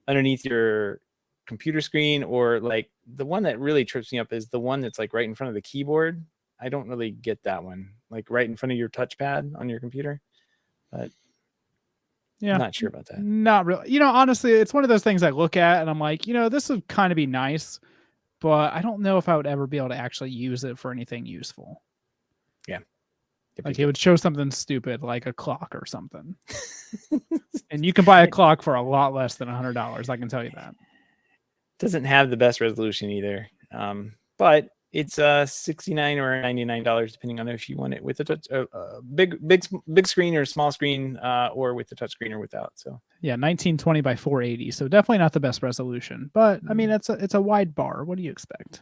underneath your computer screen, or like the one that really trips me up is the one that's like right in front of the keyboard. I don't really get that one, like right in front of your touchpad on your computer. But yeah, I'm not sure about that. Not really. Honestly, it's one of those things I look at and I'm like, this would kind of be nice, but I don't know if I would ever be able to actually use it for anything useful. Yeah. Like it would show something stupid like a clock or something. And you can buy a clock for a lot less than $100. I can tell you that. Doesn't have the best resolution either. But it's $69 or $99 depending on if you want it with a big screen or small screen, or with the touch screen or without. So yeah, 1920 by 480. So definitely not the best resolution, but I mean it's a wide bar. What do you expect?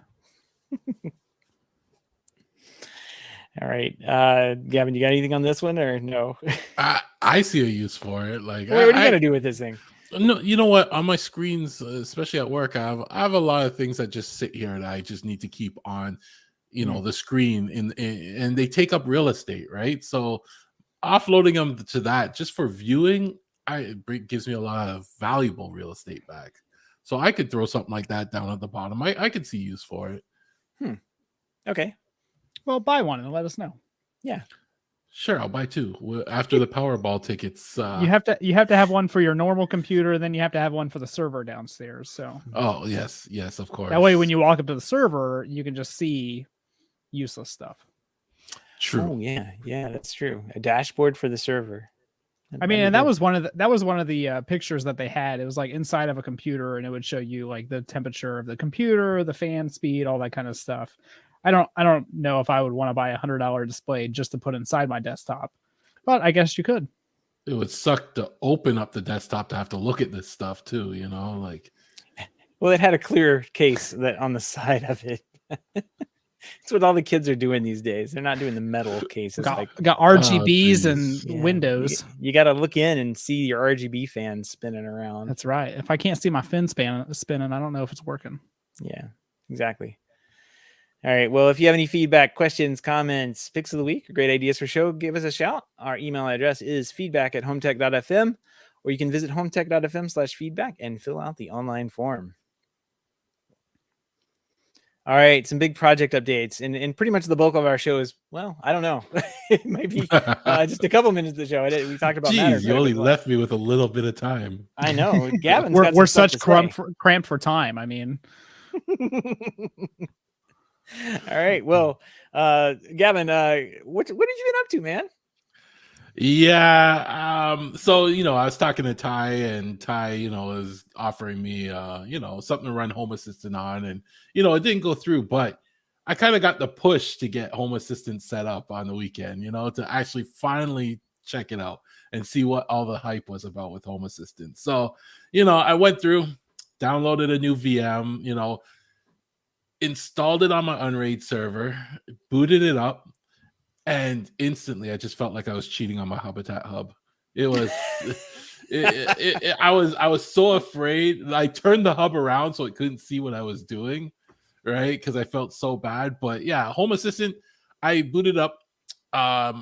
All right, Gavin, you got anything on this one or no? I see a use for it. Like, what are you gonna do with this thing? No, you know what? On my screens, especially at work, I have a lot of things that just sit here that I just need to keep on, the screen, and they take up real estate, right? So offloading them to that just for viewing, it gives me a lot of valuable real estate back. So I could throw something like that down at the bottom. I could see use for it. Okay. Well, buy one and let us know. Yeah. Sure, I'll buy two after the Powerball tickets. You have to have one for your normal computer, then you have to have one for the server downstairs. So. Oh yes, of course. That way, when you walk up to the server, you can just see useless stuff. True. Oh yeah, that's true. A dashboard for the server. I mean, and that was one of the pictures that they had. It was like inside of a computer, and it would show you like the temperature of the computer, the fan speed, all that kind of stuff. I don't know if I would want to buy $100 display just to put inside my desktop, but I guess you could. It would suck to open up the desktop to have to look at this stuff too, like. Well, it had a clear case that on the side of it. It's what all the kids are doing these days. They're not doing the metal cases. Got RGBs and windows. You got to look in and see your RGB fan spinning around. That's right. If I can't see my fin spinning, I don't know if it's working. Yeah, exactly. All right. Well, if you have any feedback, questions, comments, picks of the week, or great ideas for show, give us a shout. Our email address is feedback@HomeTech.fm, or you can visit HomeTech.fm/feedback and fill out the online form. All right, some big project updates, and pretty much the bulk of our show is, well, I don't know. It might be just a couple minutes of the show. We talked about Jeez, you only left me with a little bit of time. I know. Gavin, we're such cramped for time. I mean. All right. Well, Gavin, what have you been up to, man? Yeah. So, I was talking to Ty, and Ty, is offering me, something to run Home Assistant on, and, it didn't go through, but I kind of got the push to get Home Assistant set up on the weekend, to actually finally check it out and see what all the hype was about with Home Assistant. So, I went through, downloaded a new VM, installed it on my Unraid server, booted it up, and instantly I just felt like I was cheating on my Habitat Hub. It was I was so afraid. I turned the hub around so it couldn't see what I was doing, right? Because I felt so bad. But yeah, Home Assistant, I booted up. I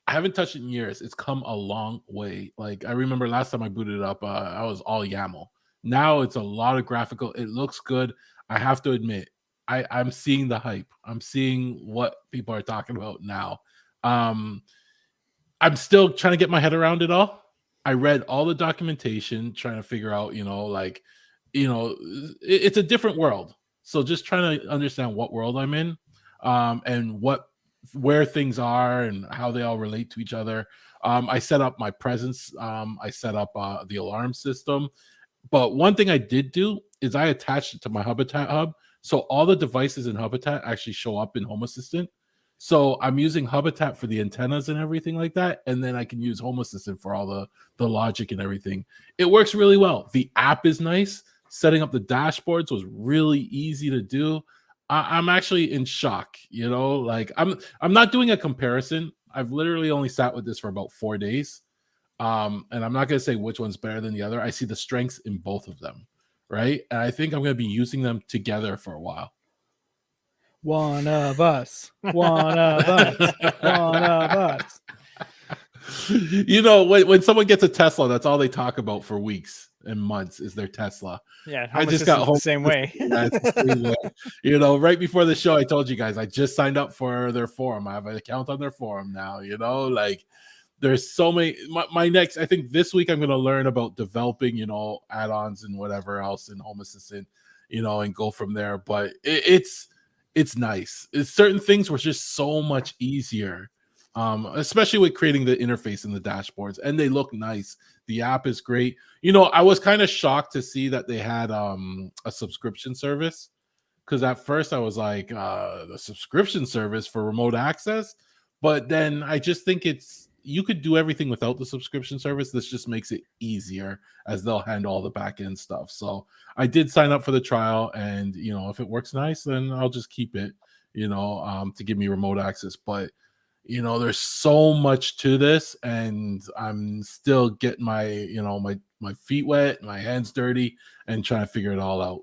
haven't touched it in years. It's come a long way. Like I remember last time I booted it up, I was all YAML. Now it's a lot of graphical. It looks good. I have to admit, I'm seeing the hype. I'm seeing what people are talking about now. I'm still trying to get my head around it all. I read all the documentation, trying to figure out, it's a different world. So just trying to understand what world I'm in, and where things are and how they all relate to each other. I set up my presence. I set up the alarm system. But one thing I did do is I attached it to my Habitat hub. So all the devices in Habitat actually show up in Home Assistant. So I'm using Habitat for the antennas and everything like that. And then I can use Home Assistant for all the logic and everything. It works really well. The app is nice. Setting up the dashboards was really easy to do. I'm actually in shock, like I'm not doing a comparison. I've literally only sat with this for about 4 days. And I'm not going to say which one's better than the other. I see the strengths in both of them, right? And I think I'm going to be using them together for a while. One of us. One of us. One of us. When someone gets a Tesla, that's all they talk about for weeks and months is their Tesla. Yeah, I just got home the same way. That's the same way. Right before the show, I told you guys I just signed up for their forum. I have an account on their forum now. Like there's so many. My next, I think this week I'm going to learn about developing, add-ons and whatever else in Home Assistant, and go from there. But it's nice. Certain things were just so much easier. Especially with creating the interface and the dashboards, and they look nice. The app is great. I was kind of shocked to see that they had a subscription service, because at first I was like, the subscription service for remote access, but then I just think you could do everything without the subscription service. This just makes it easier, as they'll handle all the back end stuff. So I did sign up for the trial, and if it works nice, then I'll just keep it, to give me remote access. But there's so much to this, and I'm still getting my my feet wet, my hands dirty, and trying to figure it all out.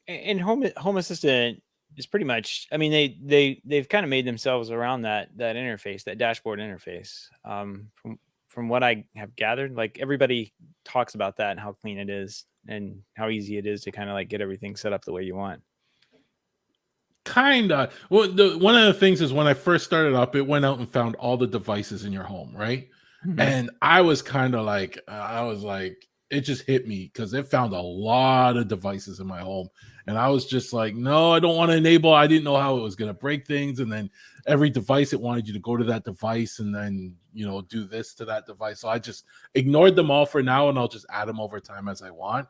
And Home Assistant is pretty much, I mean, they've kind of made themselves around that interface, that dashboard interface. From what I have gathered, like everybody talks about that and how clean it is and how easy it is to kind of like get everything set up the way you want. Kinda. Well, one of the things is when I first started up, it went out and found all the devices in your home, right? Mhm. And I was kind of like, it just hit me because it found a lot of devices in my home, and I was just like, no, I don't want to enable. I didn't know how it was going to break things, and then every device, it wanted you to go to that device and then do this to that device. So I just ignored them all for now, and I'll just add them over time as I want.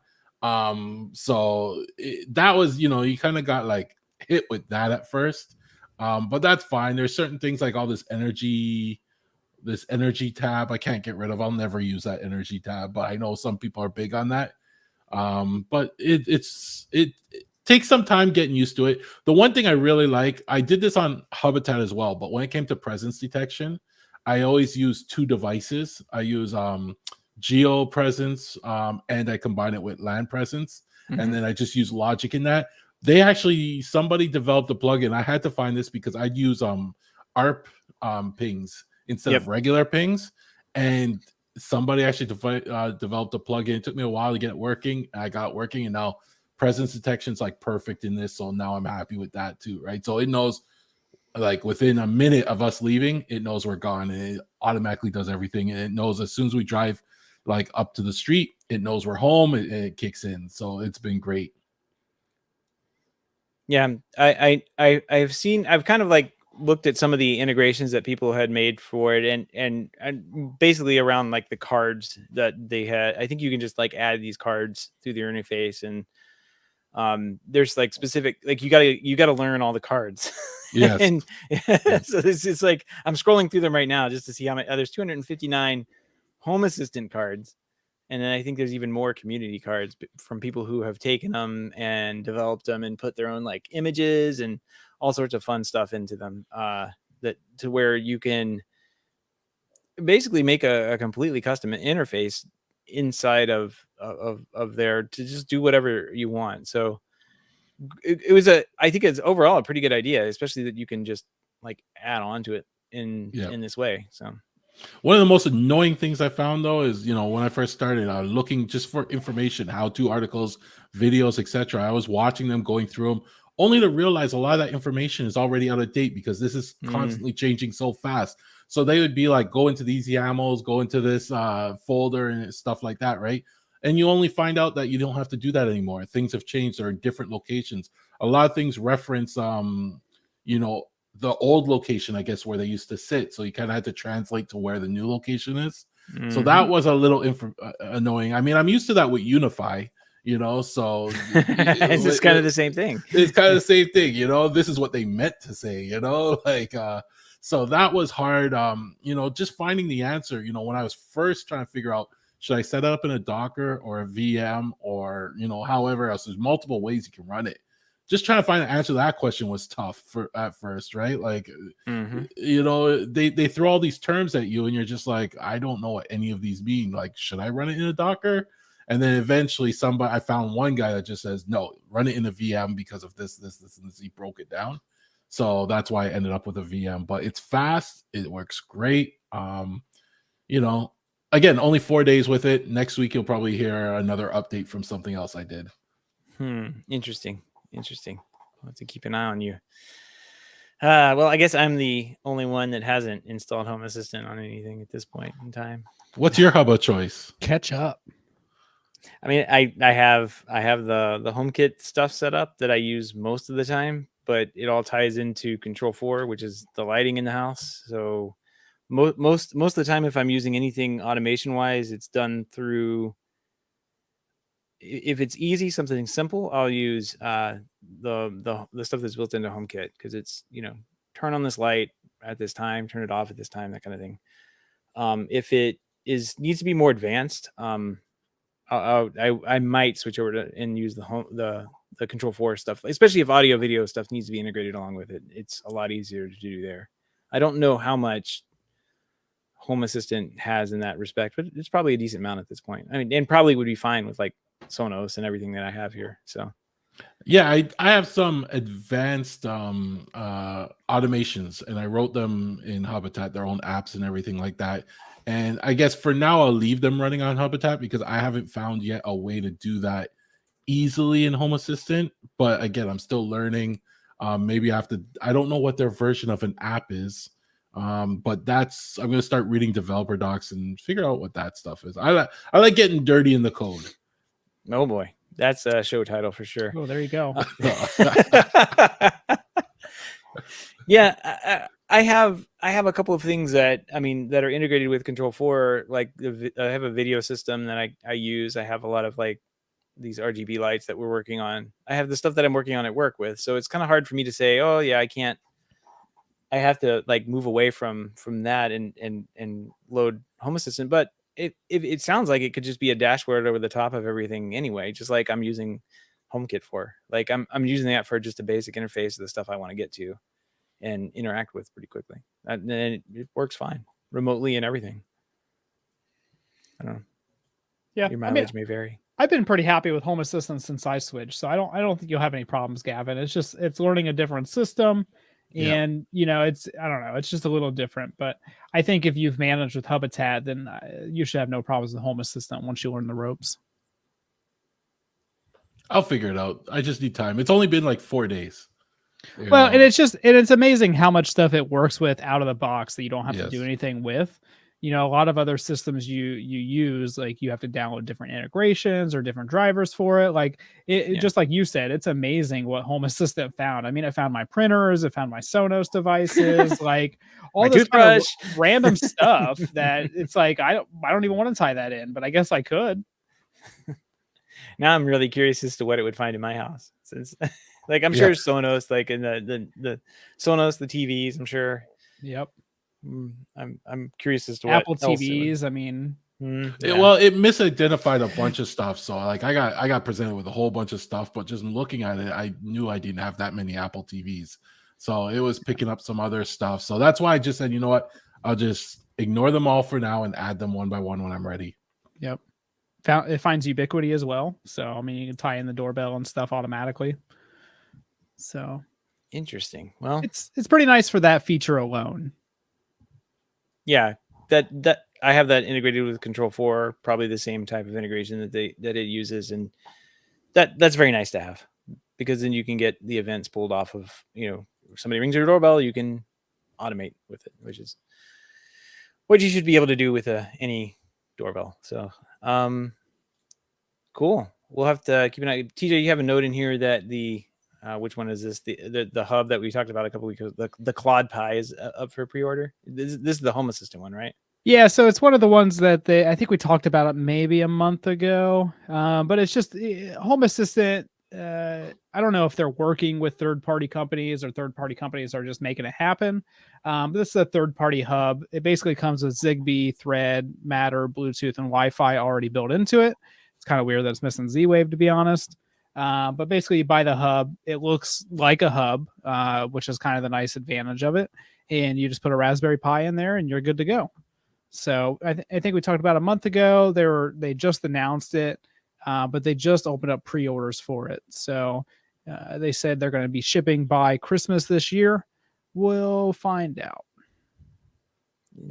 So that was, you kind of got like hit with that at first, but that's fine. There's certain things like all this energy tab I can't get rid of. I'll never use that energy tab, but I know some people are big on that. But it takes some time getting used to it. The one thing I really like, I did this on Habitat as well, but when it came to presence detection, I always use two devices. I use geo presence, and I combine it with LAN presence, and then I just use logic in that. Somebody developed a plugin. I had to find this because I'd use ARP pings instead of regular pings, and somebody actually developed a plugin. It took me a while to get it working. I got it working, and now presence detection is like perfect in this. So now I'm happy with that too, right? So it knows, like within a minute of us leaving, it knows we're gone, and it automatically does everything. And it knows as soon as we drive like up to the street, it knows we're home, and it kicks in. So it's been great. Yeah, I've kind of like looked at some of the integrations that people had made for it, and basically around like the cards that they had. I think you can just like add these cards through the interface, and there's like specific, like you gotta learn all the cards. Yes. And so it's like I'm scrolling through them right now just to see how many. There's 259 Home Assistant cards. And then I think there's even more community cards from people who have taken them and developed them and put their own like images and all sorts of fun stuff into them, that to where you can basically make a completely custom interface inside of there to just do whatever you want. So I think it's overall a pretty good idea, especially that you can just like add on to it in this way. So one of the most annoying things I found though is, when I first started looking just for information, how-to articles, videos, etc. I was watching them, going through them, only to realize a lot of that information is already out of date because this is constantly changing so fast. So they would be like, go into these YAMLs, go into this folder and stuff like that, right? and you only find out that you don't have to do that anymore. Things have changed. They're in different locations. A lot of things reference you know, the old location, I guess, where they used to sit, so you kind of had to translate to where the new location is. So that was a little annoying. I mean, I'm used to that with Unify, you know, so It's just kind of the same thing. it's kind of the same thing, you know. This is what they meant to say, you know, like so that was hard. You know, just finding the answer, you know, when I was first trying to figure out, should I set it up in a Docker or a VM, or, you know, however else, there's multiple ways you can run it. Just trying to find the answer to that question was tough for at first, right? Like, you know, they throw all these terms at you and you're just like, I don't know what any of these mean. Like, should I run it in a Docker? And then eventually I found one guy that just says, no, run it in a VM because of this, and this. He broke it down. So that's why I ended up with a VM. But it's fast, it works great. You know, again, only 4 days with it. Next week you'll probably hear another update from something else I did. Interesting. I'll have to keep an eye on you. Well, I guess I'm the only one that hasn't installed Home Assistant on anything at this point in time. What's your hub of choice? Catch up. I mean, I have the HomeKit stuff set up that I use most of the time, but it all ties into Control 4, which is the lighting in the house. So most of the time, if I'm using anything automation wise, it's done through. If it's easy, something simple, I'll use the stuff that's built into HomeKit, because it's, you know, turn on this light at this time, turn it off at this time, that kind of thing. If it needs to be more advanced, I might switch over to and use the Control 4 stuff, especially if audio video stuff needs to be integrated along with it. It's a lot easier to do there. I don't know how much Home Assistant has in that respect, but it's probably a decent amount at this point. I mean, and probably would be fine with like Sonos and everything that I have here. So yeah, I have some advanced automations, and I wrote them in Habitat, their own apps and everything like that. And I guess for now I'll leave them running on Habitat because I haven't found yet a way to do that easily in Home Assistant. But again, I'm still learning. Maybe I have to, I don't know what their version of an app is. But I'm gonna start reading developer docs and figure out what that stuff is. I like getting dirty in the code. Oh boy, that's a show title for sure. Oh, there you go. Yeah, I have a couple of things that are integrated with Control 4. Like I have a video system that I use. I have a lot of like these RGB lights that we're working on. I have the stuff that I'm working on at work with. So it's kind of hard for me to say, oh yeah, I can't. I have to like move away from that and load Home Assistant. But it sounds like it could just be a dashboard over the top of everything anyway, just like I'm using HomeKit for. Like I'm using that for just a basic interface of the stuff I want to get to and interact with pretty quickly. And it works fine remotely and everything. I don't know. Yeah, Your mileage may vary. I've been pretty happy with Home Assistant since I switched, so I don't think you'll have any problems, Gavin. It's learning a different system, and you know, I don't know, it's just a little different. But I think if you've managed with Habitat, then you should have no problems with Home Assistant once you learn the ropes. I'll figure it out. I just need time. It's only been like 4 days. Well, and it's amazing how much stuff it works with out of the box that you don't have to do anything with. You know, a lot of other systems you use, like you have to download different integrations or different drivers for it. Like it just like you said, it's amazing what Home Assistant found. I mean, it found my printers, it found my Sonos devices, like all this kind of random stuff that it's like I don't even want to tie that in, but I guess I could. Now I'm really curious as to what it would find in my house, since like I'm sure Sonos, like in the Sonos, the TVs, I'm sure. Yep. I'm curious as to what Apple TVs. I mean, well, it misidentified a bunch of stuff. So like I got presented with a whole bunch of stuff, but just looking at it, I knew I didn't have that many Apple TVs. So it was picking up some other stuff. So that's why I just said, you know what, I'll just ignore them all for now and add them one by one when I'm ready. Yep. It finds ubiquity as well. So I mean, you can tie in the doorbell and stuff automatically. So interesting. Well, it's pretty nice for that feature alone. Yeah, that I have that integrated with Control 4, probably the same type of integration that it uses, and that's very nice to have, because then you can get the events pulled off of, you know, if somebody rings your doorbell, you can automate with it, which is what you should be able to do with any doorbell. So Cool. We'll have to keep an eye. TJ, you have a note in here that the which one is this? The hub that we talked about a couple weeks ago. The Claude Pi is up for pre-order. This is the Home Assistant one, right? Yeah, so it's one of the ones that I think we talked about it maybe a month ago. But it's just Home Assistant. I don't know if they're working with third-party companies or third-party companies are just making it happen. But this is a third-party hub. It basically comes with Zigbee, Thread, Matter, Bluetooth, and Wi-Fi already built into it. It's kind of weird that it's missing Z-Wave, to be honest. But basically, you buy the hub. It looks like a hub, which is kind of the nice advantage of it. And you just put a Raspberry Pi in there, and you're good to go. So I think we talked about a month ago. They just announced it, but they just opened up pre-orders for it. So they said they're going to be shipping by Christmas this year. We'll find out.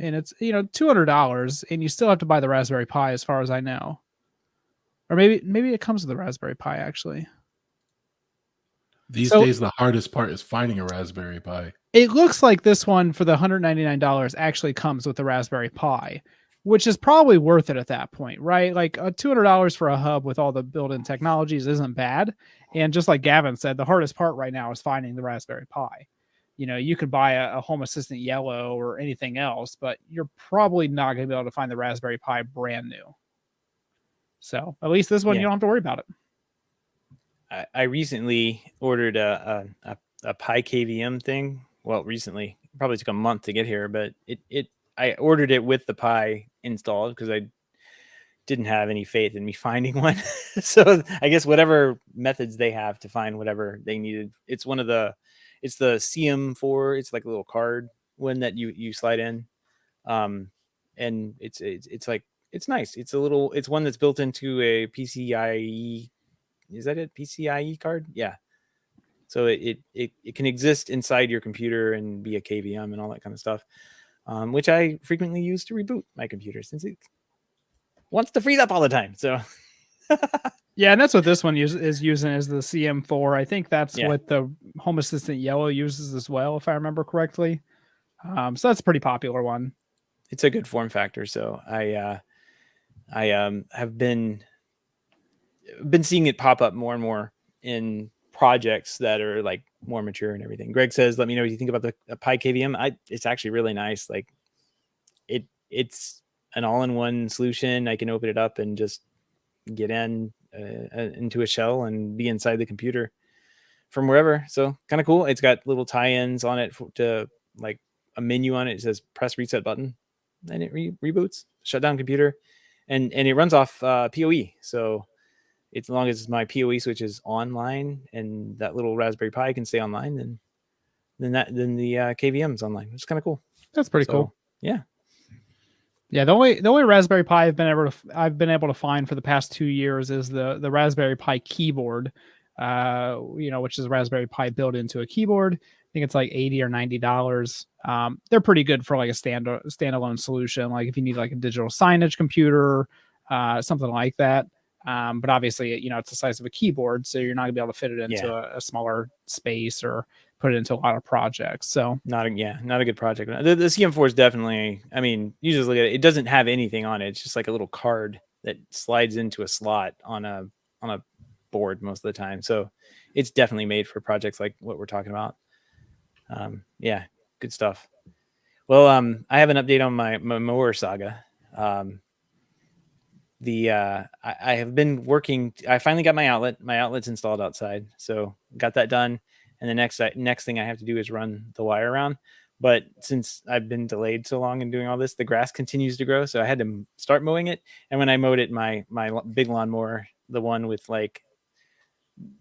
And it's $200, and you still have to buy the Raspberry Pi, as far as I know. Or maybe it comes with the Raspberry Pi actually. These days, the hardest part is finding a Raspberry Pi. It looks like this one for the $199 actually comes with the Raspberry Pi, which is probably worth it at that point, right? Like $200 for a hub with all the built-in technologies isn't bad. And just like Gavin said, the hardest part right now is finding the Raspberry Pi. You could buy a Home Assistant Yellow or anything else, but you're probably not going to be able to find the Raspberry Pi brand new. So at least this one, you don't have to worry about it. I recently ordered a Pi KVM thing. Well, recently, it probably took a month to get here, but I ordered it with the Pi installed because I didn't have any faith in me finding one. So I guess whatever methods they have to find whatever they needed. It's the CM4. It's like a little card one that you slide in, and it's like it's nice. It's one that's built into a PCIe. Is that it? PCIe card? Yeah. So it can exist inside your computer and be a KVM and all that kind of stuff, which I frequently use to reboot my computer since it wants to freeze up all the time. So yeah, and that's what this one is using is the CM4. I think that's what the Home Assistant Yellow uses as well, if I remember correctly. So that's a pretty popular one. It's a good form factor. So I have been seeing it pop up more and more in projects that are like more mature and everything. Greg says, let me know what you think about the Pi KVM. It's actually really nice. Like it's an all-in-one solution. I can open it up and just get into a shell and be inside the computer from wherever. So kind of cool. It's got little tie-ins on it to like a menu on it. It says press reset button and it reboots, shut down computer, and it runs off PoE. So as long as my PoE switch is online and that little Raspberry Pi can stay online, then the KVM is online. It's kind of cool. That's pretty cool. Yeah. Yeah. The only Raspberry Pi I've been able to find for the past 2 years is the Raspberry Pi keyboard, which is a Raspberry Pi built into a keyboard. I think it's like $80 or $90. They're pretty good for like a standalone solution. Like if you need like a digital signage computer, something like that. But obviously, it's the size of a keyboard, so you're not gonna be able to fit it into a smaller space or put it into a lot of projects. So not a good project. The CM4 is definitely. I mean, you just look at it; it doesn't have anything on it. It's just like a little card that slides into a slot on a board most of the time. So it's definitely made for projects like what we're talking about. Yeah, good stuff. Well, I have an update on my mower saga. I have been working. I finally got my outlet. My outlet's installed outside, so got that done. And the next thing I have to do is run the wire around. But since I've been delayed so long in doing all this, the grass continues to grow. So I had to start mowing it. And when I mowed it, my big lawnmower, the one with like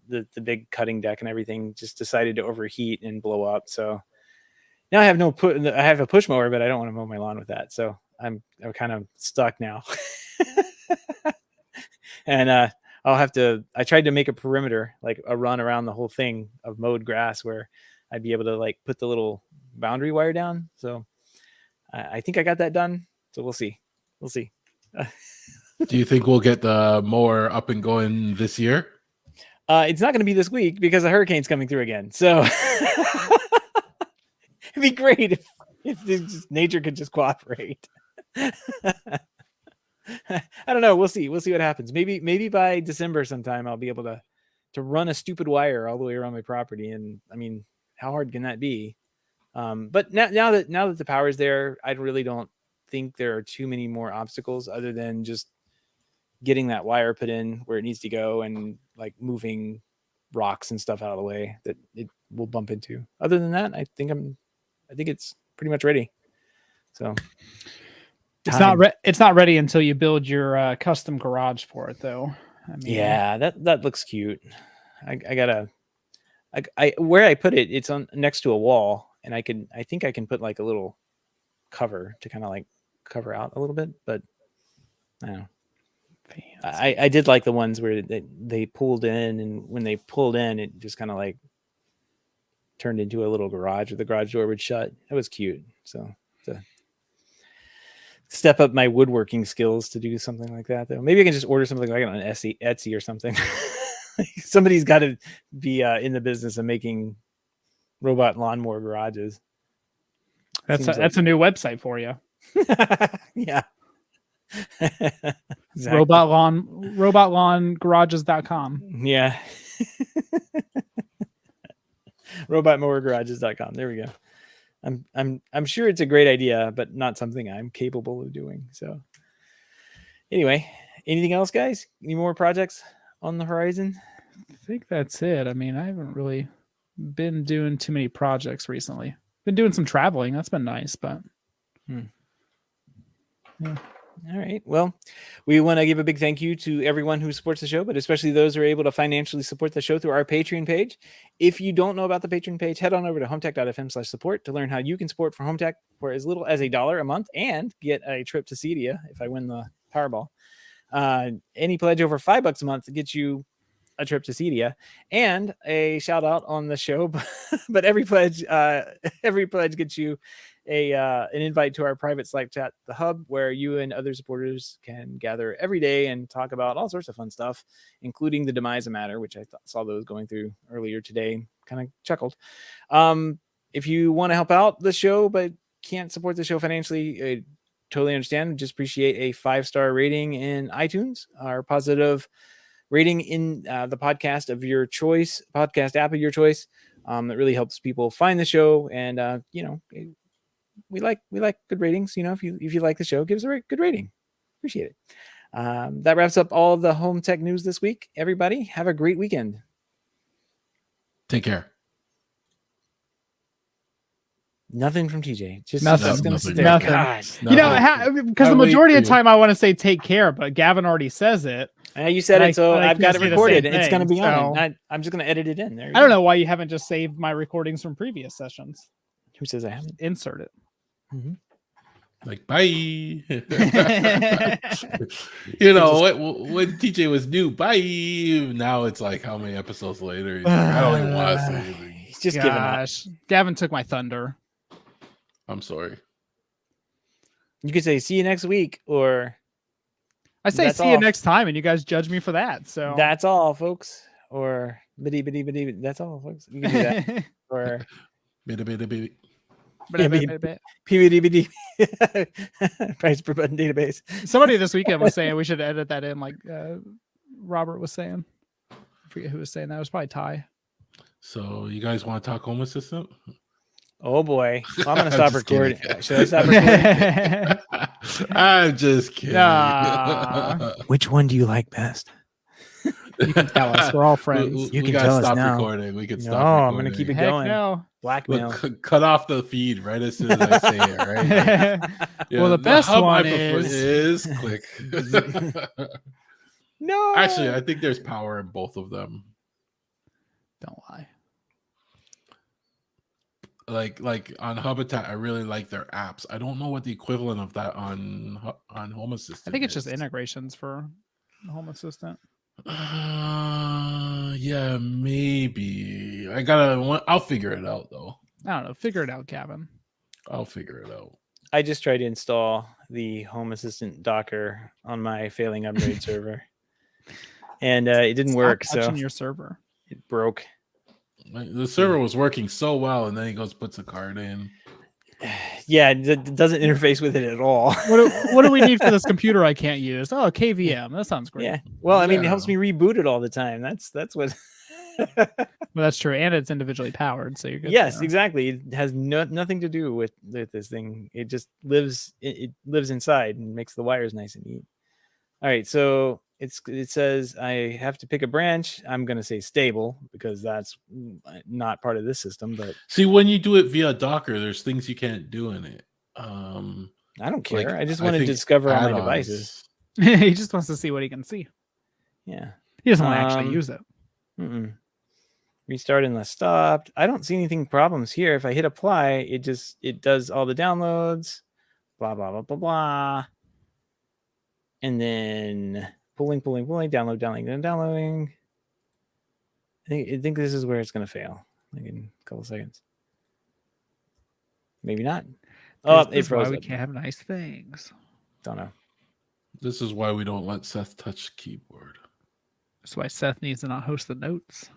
the big cutting deck and everything, just decided to overheat and blow up. So now I have I have a push mower, but I don't want to mow my lawn with that. So I'm kind of stuck now. And I tried to make a perimeter, like a run around the whole thing of mowed grass where I'd be able to like put the little boundary wire down. So I think I got that done. So we'll see. Do you think we'll get the mower up and going this year? It's not going to be this week because the hurricane's coming through again. So it'd be great if nature could just cooperate. I don't know. We'll see. We'll see what happens. Maybe by December sometime I'll be able to run a stupid wire all the way around my property. And I mean, how hard can that be? But now that the power's there, I really don't think there are too many more obstacles other than just getting that wire put in where it needs to go and like moving rocks and stuff out of the way that it will bump into. Other than that, I think it's pretty much ready. So it's not ready until you build your custom garage for it, though. I mean, yeah, that looks cute. I gotta, where I put it, it's on next to a wall, and I think I can put like a little cover to kind of like cover out a little bit, but I don't know. I did like the ones where they pulled in, and when they pulled in, it just kind of like turned into a little garage where the garage door would shut. It was cute. So to step up my woodworking skills to do something like that, though. Maybe I can just order something like on Etsy or something. Somebody's got to be in the business of making robot lawnmower garages. That's a new website for you. Yeah. Exactly. Robotlawn.garages.com. Yeah. Robotmowergarages.com. There we go. I'm sure it's a great idea, but not something I'm capable of doing. So anyway, anything else, guys? Any more projects on the horizon? I think that's it. I mean, I haven't really been doing too many projects recently. Been doing some traveling. That's been nice, but yeah. All right. Well, we want to give a big thank you to everyone who supports the show, but especially those who are able to financially support the show through our Patreon page. If you don't know about the Patreon page, head on over to HomeTech.fm/support to learn how you can support for HomeTech for as little as $1 a month and get a trip to Cedia if I win the Powerball. Any pledge over $5 a month gets you a trip to Cedia and a shout out on the show. But every pledge gets you an invite to our private Slack chat, the Hub, where you and other supporters can gather every day and talk about all sorts of fun stuff, including the demise of matter, which I saw those going through earlier today. Kind of chuckled. If you want to help out the show but can't support the show financially, I totally understand. Just appreciate a 5-star rating in iTunes, our positive rating in the podcast of your choice, podcast app of your choice. That really helps people find the show, and we like good ratings. If you like the show, give us a good rating. Appreciate it. That wraps up all the home tech news this week. Everybody, have a great weekend. Take care. Nothing from TJ. Just nothing. Gonna sit Nothing. there. Because the majority of the time I want to say take care, but Gavin already says it. You said it, so I've got it recorded. Thing, it's going to be so on it. I'm just going to edit it in there. I don't know why you haven't just saved my recordings from previous sessions. Who says I haven't? Insert it. Mm-hmm. Like, bye. When TJ was new, bye. Now it's like, how many episodes later? He's like, I don't even want to say anything. He's just giving up. Gavin took my thunder. I'm sorry. You could say, see you next week, or I say, see you next time, and you guys judge me for that. So that's all, folks. Or bitty. That's all, folks. You can do that. Or bitty. PBDBD price per button database. Somebody this weekend was saying we should edit that in, like Robert was saying. I forget who was saying that. It was probably Ty. So you guys want to talk Home Assistant? Oh boy, well, I'm gonna stop recording. Should I stop recording? I'm just kidding. Which one do you like best? You can tell us. We're all friends. You can tell us stop now. Recording. We can stop. No, recording. I'm gonna keep it Heck going. No. Blackmail. Cut off the feed right as soon as I say it. Right. Yeah, well, the best one is click. No. Actually, I think there's power in both of them. Don't lie. Like on Habitat, I really like their apps. I don't know what the equivalent of that on Home Assistant. I think it's is. just integrations for Home Assistant. Yeah, maybe. I'll figure it out though. I don't know. Figure it out, Gavin. I'll figure it out. I just tried to install the Home Assistant Docker on my failing upgrade server, and it didn't work. So your server, it broke. The server was working so well, and then he puts a card in. Yeah, it doesn't interface with it at all. What do we need for this computer I can't use? Oh, KVM. That sounds great. Yeah. Well, I mean, it Yeah. helps me reboot it all the time. That's what. Well, that's true, and it's individually powered, so you're good. Yes, there. exactly. It has nothing to do with this thing. It just lives. It lives inside and makes the wires nice and neat. All right, so it says I have to pick a branch. I'm going to say stable because that's not part of this system. But See, when you do it via Docker, there's things you can't do in it. I don't care. Like, I just I want to think discover all my add-ons- devices. He just wants to see what he can see. Yeah. He doesn't want to actually use it. Restart unless stopped. I don't see anything problems here. If I hit apply, it does all the downloads. Blah blah blah blah blah. And then pulling, downloading. I think this is where it's going to fail. Like in a couple seconds. Maybe not. Oh, This it is why froze. we Up. can't have nice things. Don't know. This is why we don't let Seth touch the keyboard. That's why Seth needs to not host the notes.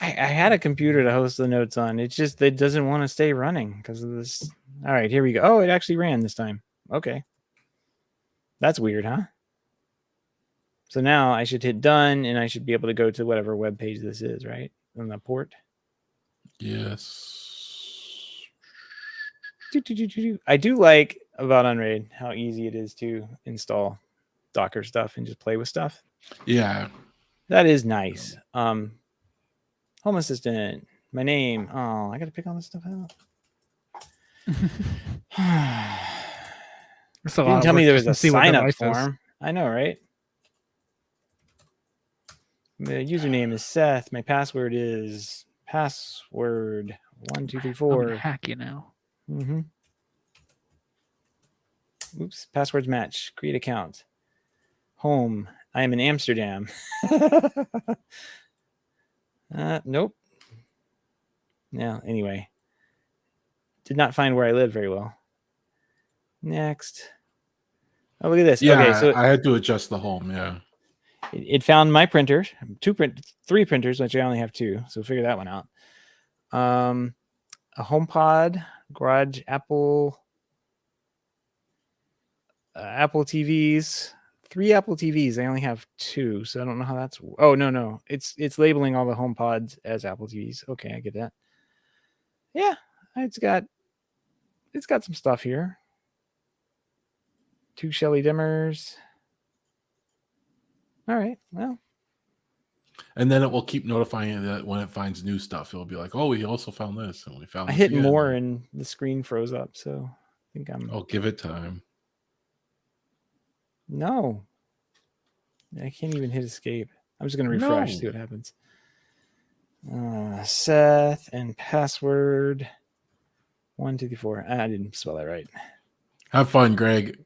I had a computer to host the notes on. It doesn't want to stay running because of this. All right, here we go. Oh, it actually ran this time. Okay. That's weird, huh? So now I should hit done and I should be able to go to whatever web page this is, right? On the port. Yes. I do like about Unraid how easy it is to install Docker stuff and just play with stuff. Yeah. That is nice. Home Assistant, my name. Oh, I got to pick all this stuff out. It's a lot Didn't of tell me work there just was to a see what sign up device is. form. I know, right? The username is Seth. My password is password 1234. I'm gonna hack you now. Mm-hmm. Oops. Passwords match. Create account. Home. I am in Amsterdam. Nope. Yeah. Anyway. Did not find where I live very well. Next. Oh, look at this. Yeah, Okay, so I had to adjust the home. Yeah. it found my printer, three printers, which I only have two. So figure that one out. A HomePod, Garage, Apple TVs, 3 Apple TVs. I only have 2, so I don't know how that's. Oh no, it's labeling all the HomePods as Apple TVs. Okay, I get that. Yeah, it's got some stuff here. 2 Shelly dimmers. All right, well. And then it will keep notifying you that when it finds new stuff, it'll be like, "Oh, we also found this, and we found." I this hit again. more and the screen froze up, so I think I'm. Oh, give it time. No. I can't even hit escape. I'm just going to refresh, see what happens. Seth and password 1234. I didn't spell that right. Have fun, Greg.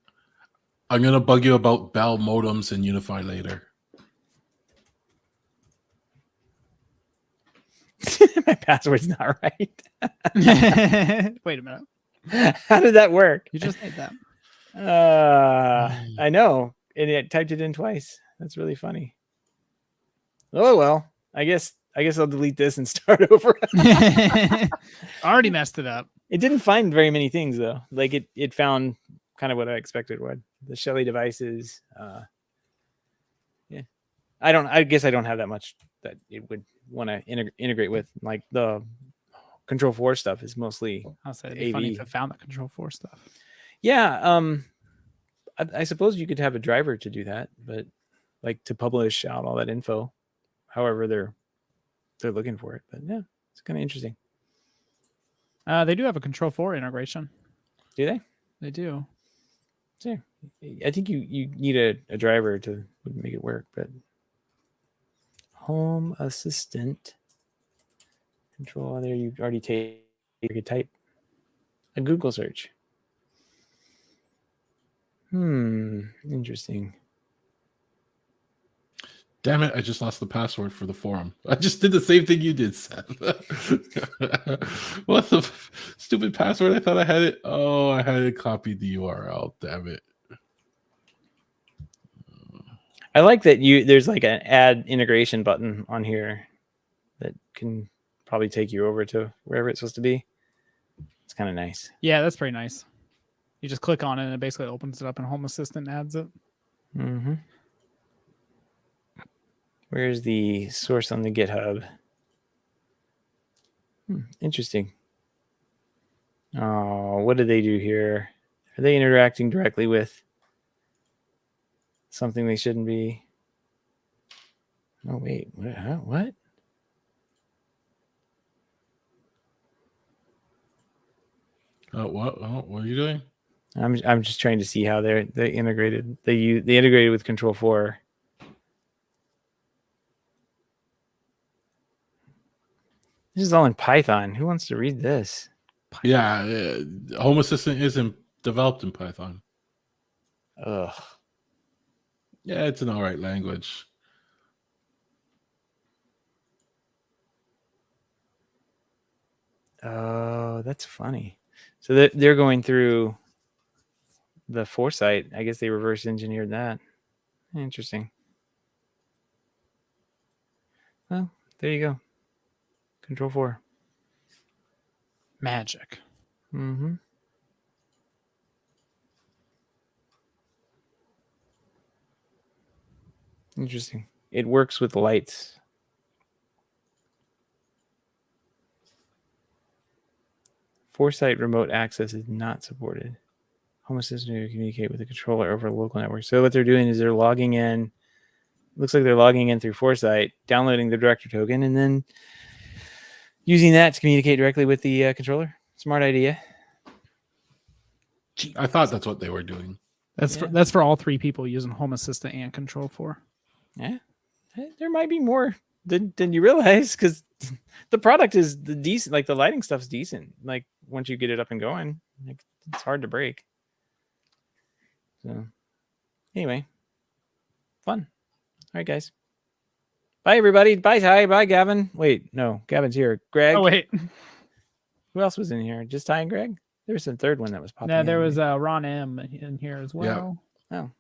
I'm gonna bug you about Bell modems and Unify later. My password's not right. Wait a minute. How did that work? You just made that. I know. And it typed it in twice. That's really funny. Oh well. I guess I'll delete this and start over. Already messed it up. It didn't find very many things though. Like it found kind of what I expected would. The Shelly devices. Yeah. I guess I don't have that much that it would want to integrate with. Like the Control 4 stuff is mostly I'll say it'd be funny if AV. it found the Control 4 stuff. Yeah. I suppose you could have a driver to do that, but like to publish out all that info, however they're looking for it. But yeah, it's kind of interesting. They do have a Control 4 integration. Do they? They do. Yeah. I think you need a driver to make it work, but Home Assistant control there. You already type a Google search. Interesting. Damn it, I just lost the password for the forum. I just did the same thing you did, Seth. What the stupid password? I thought I had it. Oh, I had it copied the URL. Damn it. I like that there's like an add integration button on here that can probably take you over to wherever it's supposed to be. It's kind of nice. Yeah, that's pretty nice. You just click on it and it basically opens it up and Home Assistant adds it. Mm-hmm. Where's the source on the GitHub? Interesting. Oh, what did they do here? Are they interacting directly with something they shouldn't be? Oh, wait. What? What are you doing? I'm just trying to see how they integrated. They integrated with Control 4. This is all in Python. Who wants to read this? Yeah, Home Assistant isn't developed in Python. Ugh. Yeah, it's an all right language. Oh, that's funny. So they're going through the Foresight. I guess they reverse engineered that. Interesting. Well, there you go. Control 4. Magic. Mm-hmm. Interesting. It works with lights. Foresight remote access is not supported. Home Assistant to communicate with the controller over a local network. So what they're doing is they're logging in. Looks like they're logging in through Foresight, downloading the director token, and then using that to communicate directly with the controller. Smart idea. I thought that's what they were doing. That's for all three people using Home Assistant and Control 4. Yeah, there might be more than you realize because the product is decent. Like the lighting stuff's decent. Like once you get it up and going, like, it's hard to break. So anyway, fun. All right, guys. Bye, everybody. Bye, Ty. Bye, Gavin. Wait, no, Gavin's here. Greg. Oh wait, Who else was in here? Just Ty and Greg? There was a third one that was popping. no, there was Ron M in here as well. Oh.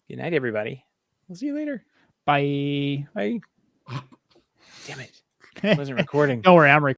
Good night, everybody. We'll see you later. Bye. Bye. Damn it. I wasn't recording. Don't worry, I'm recording.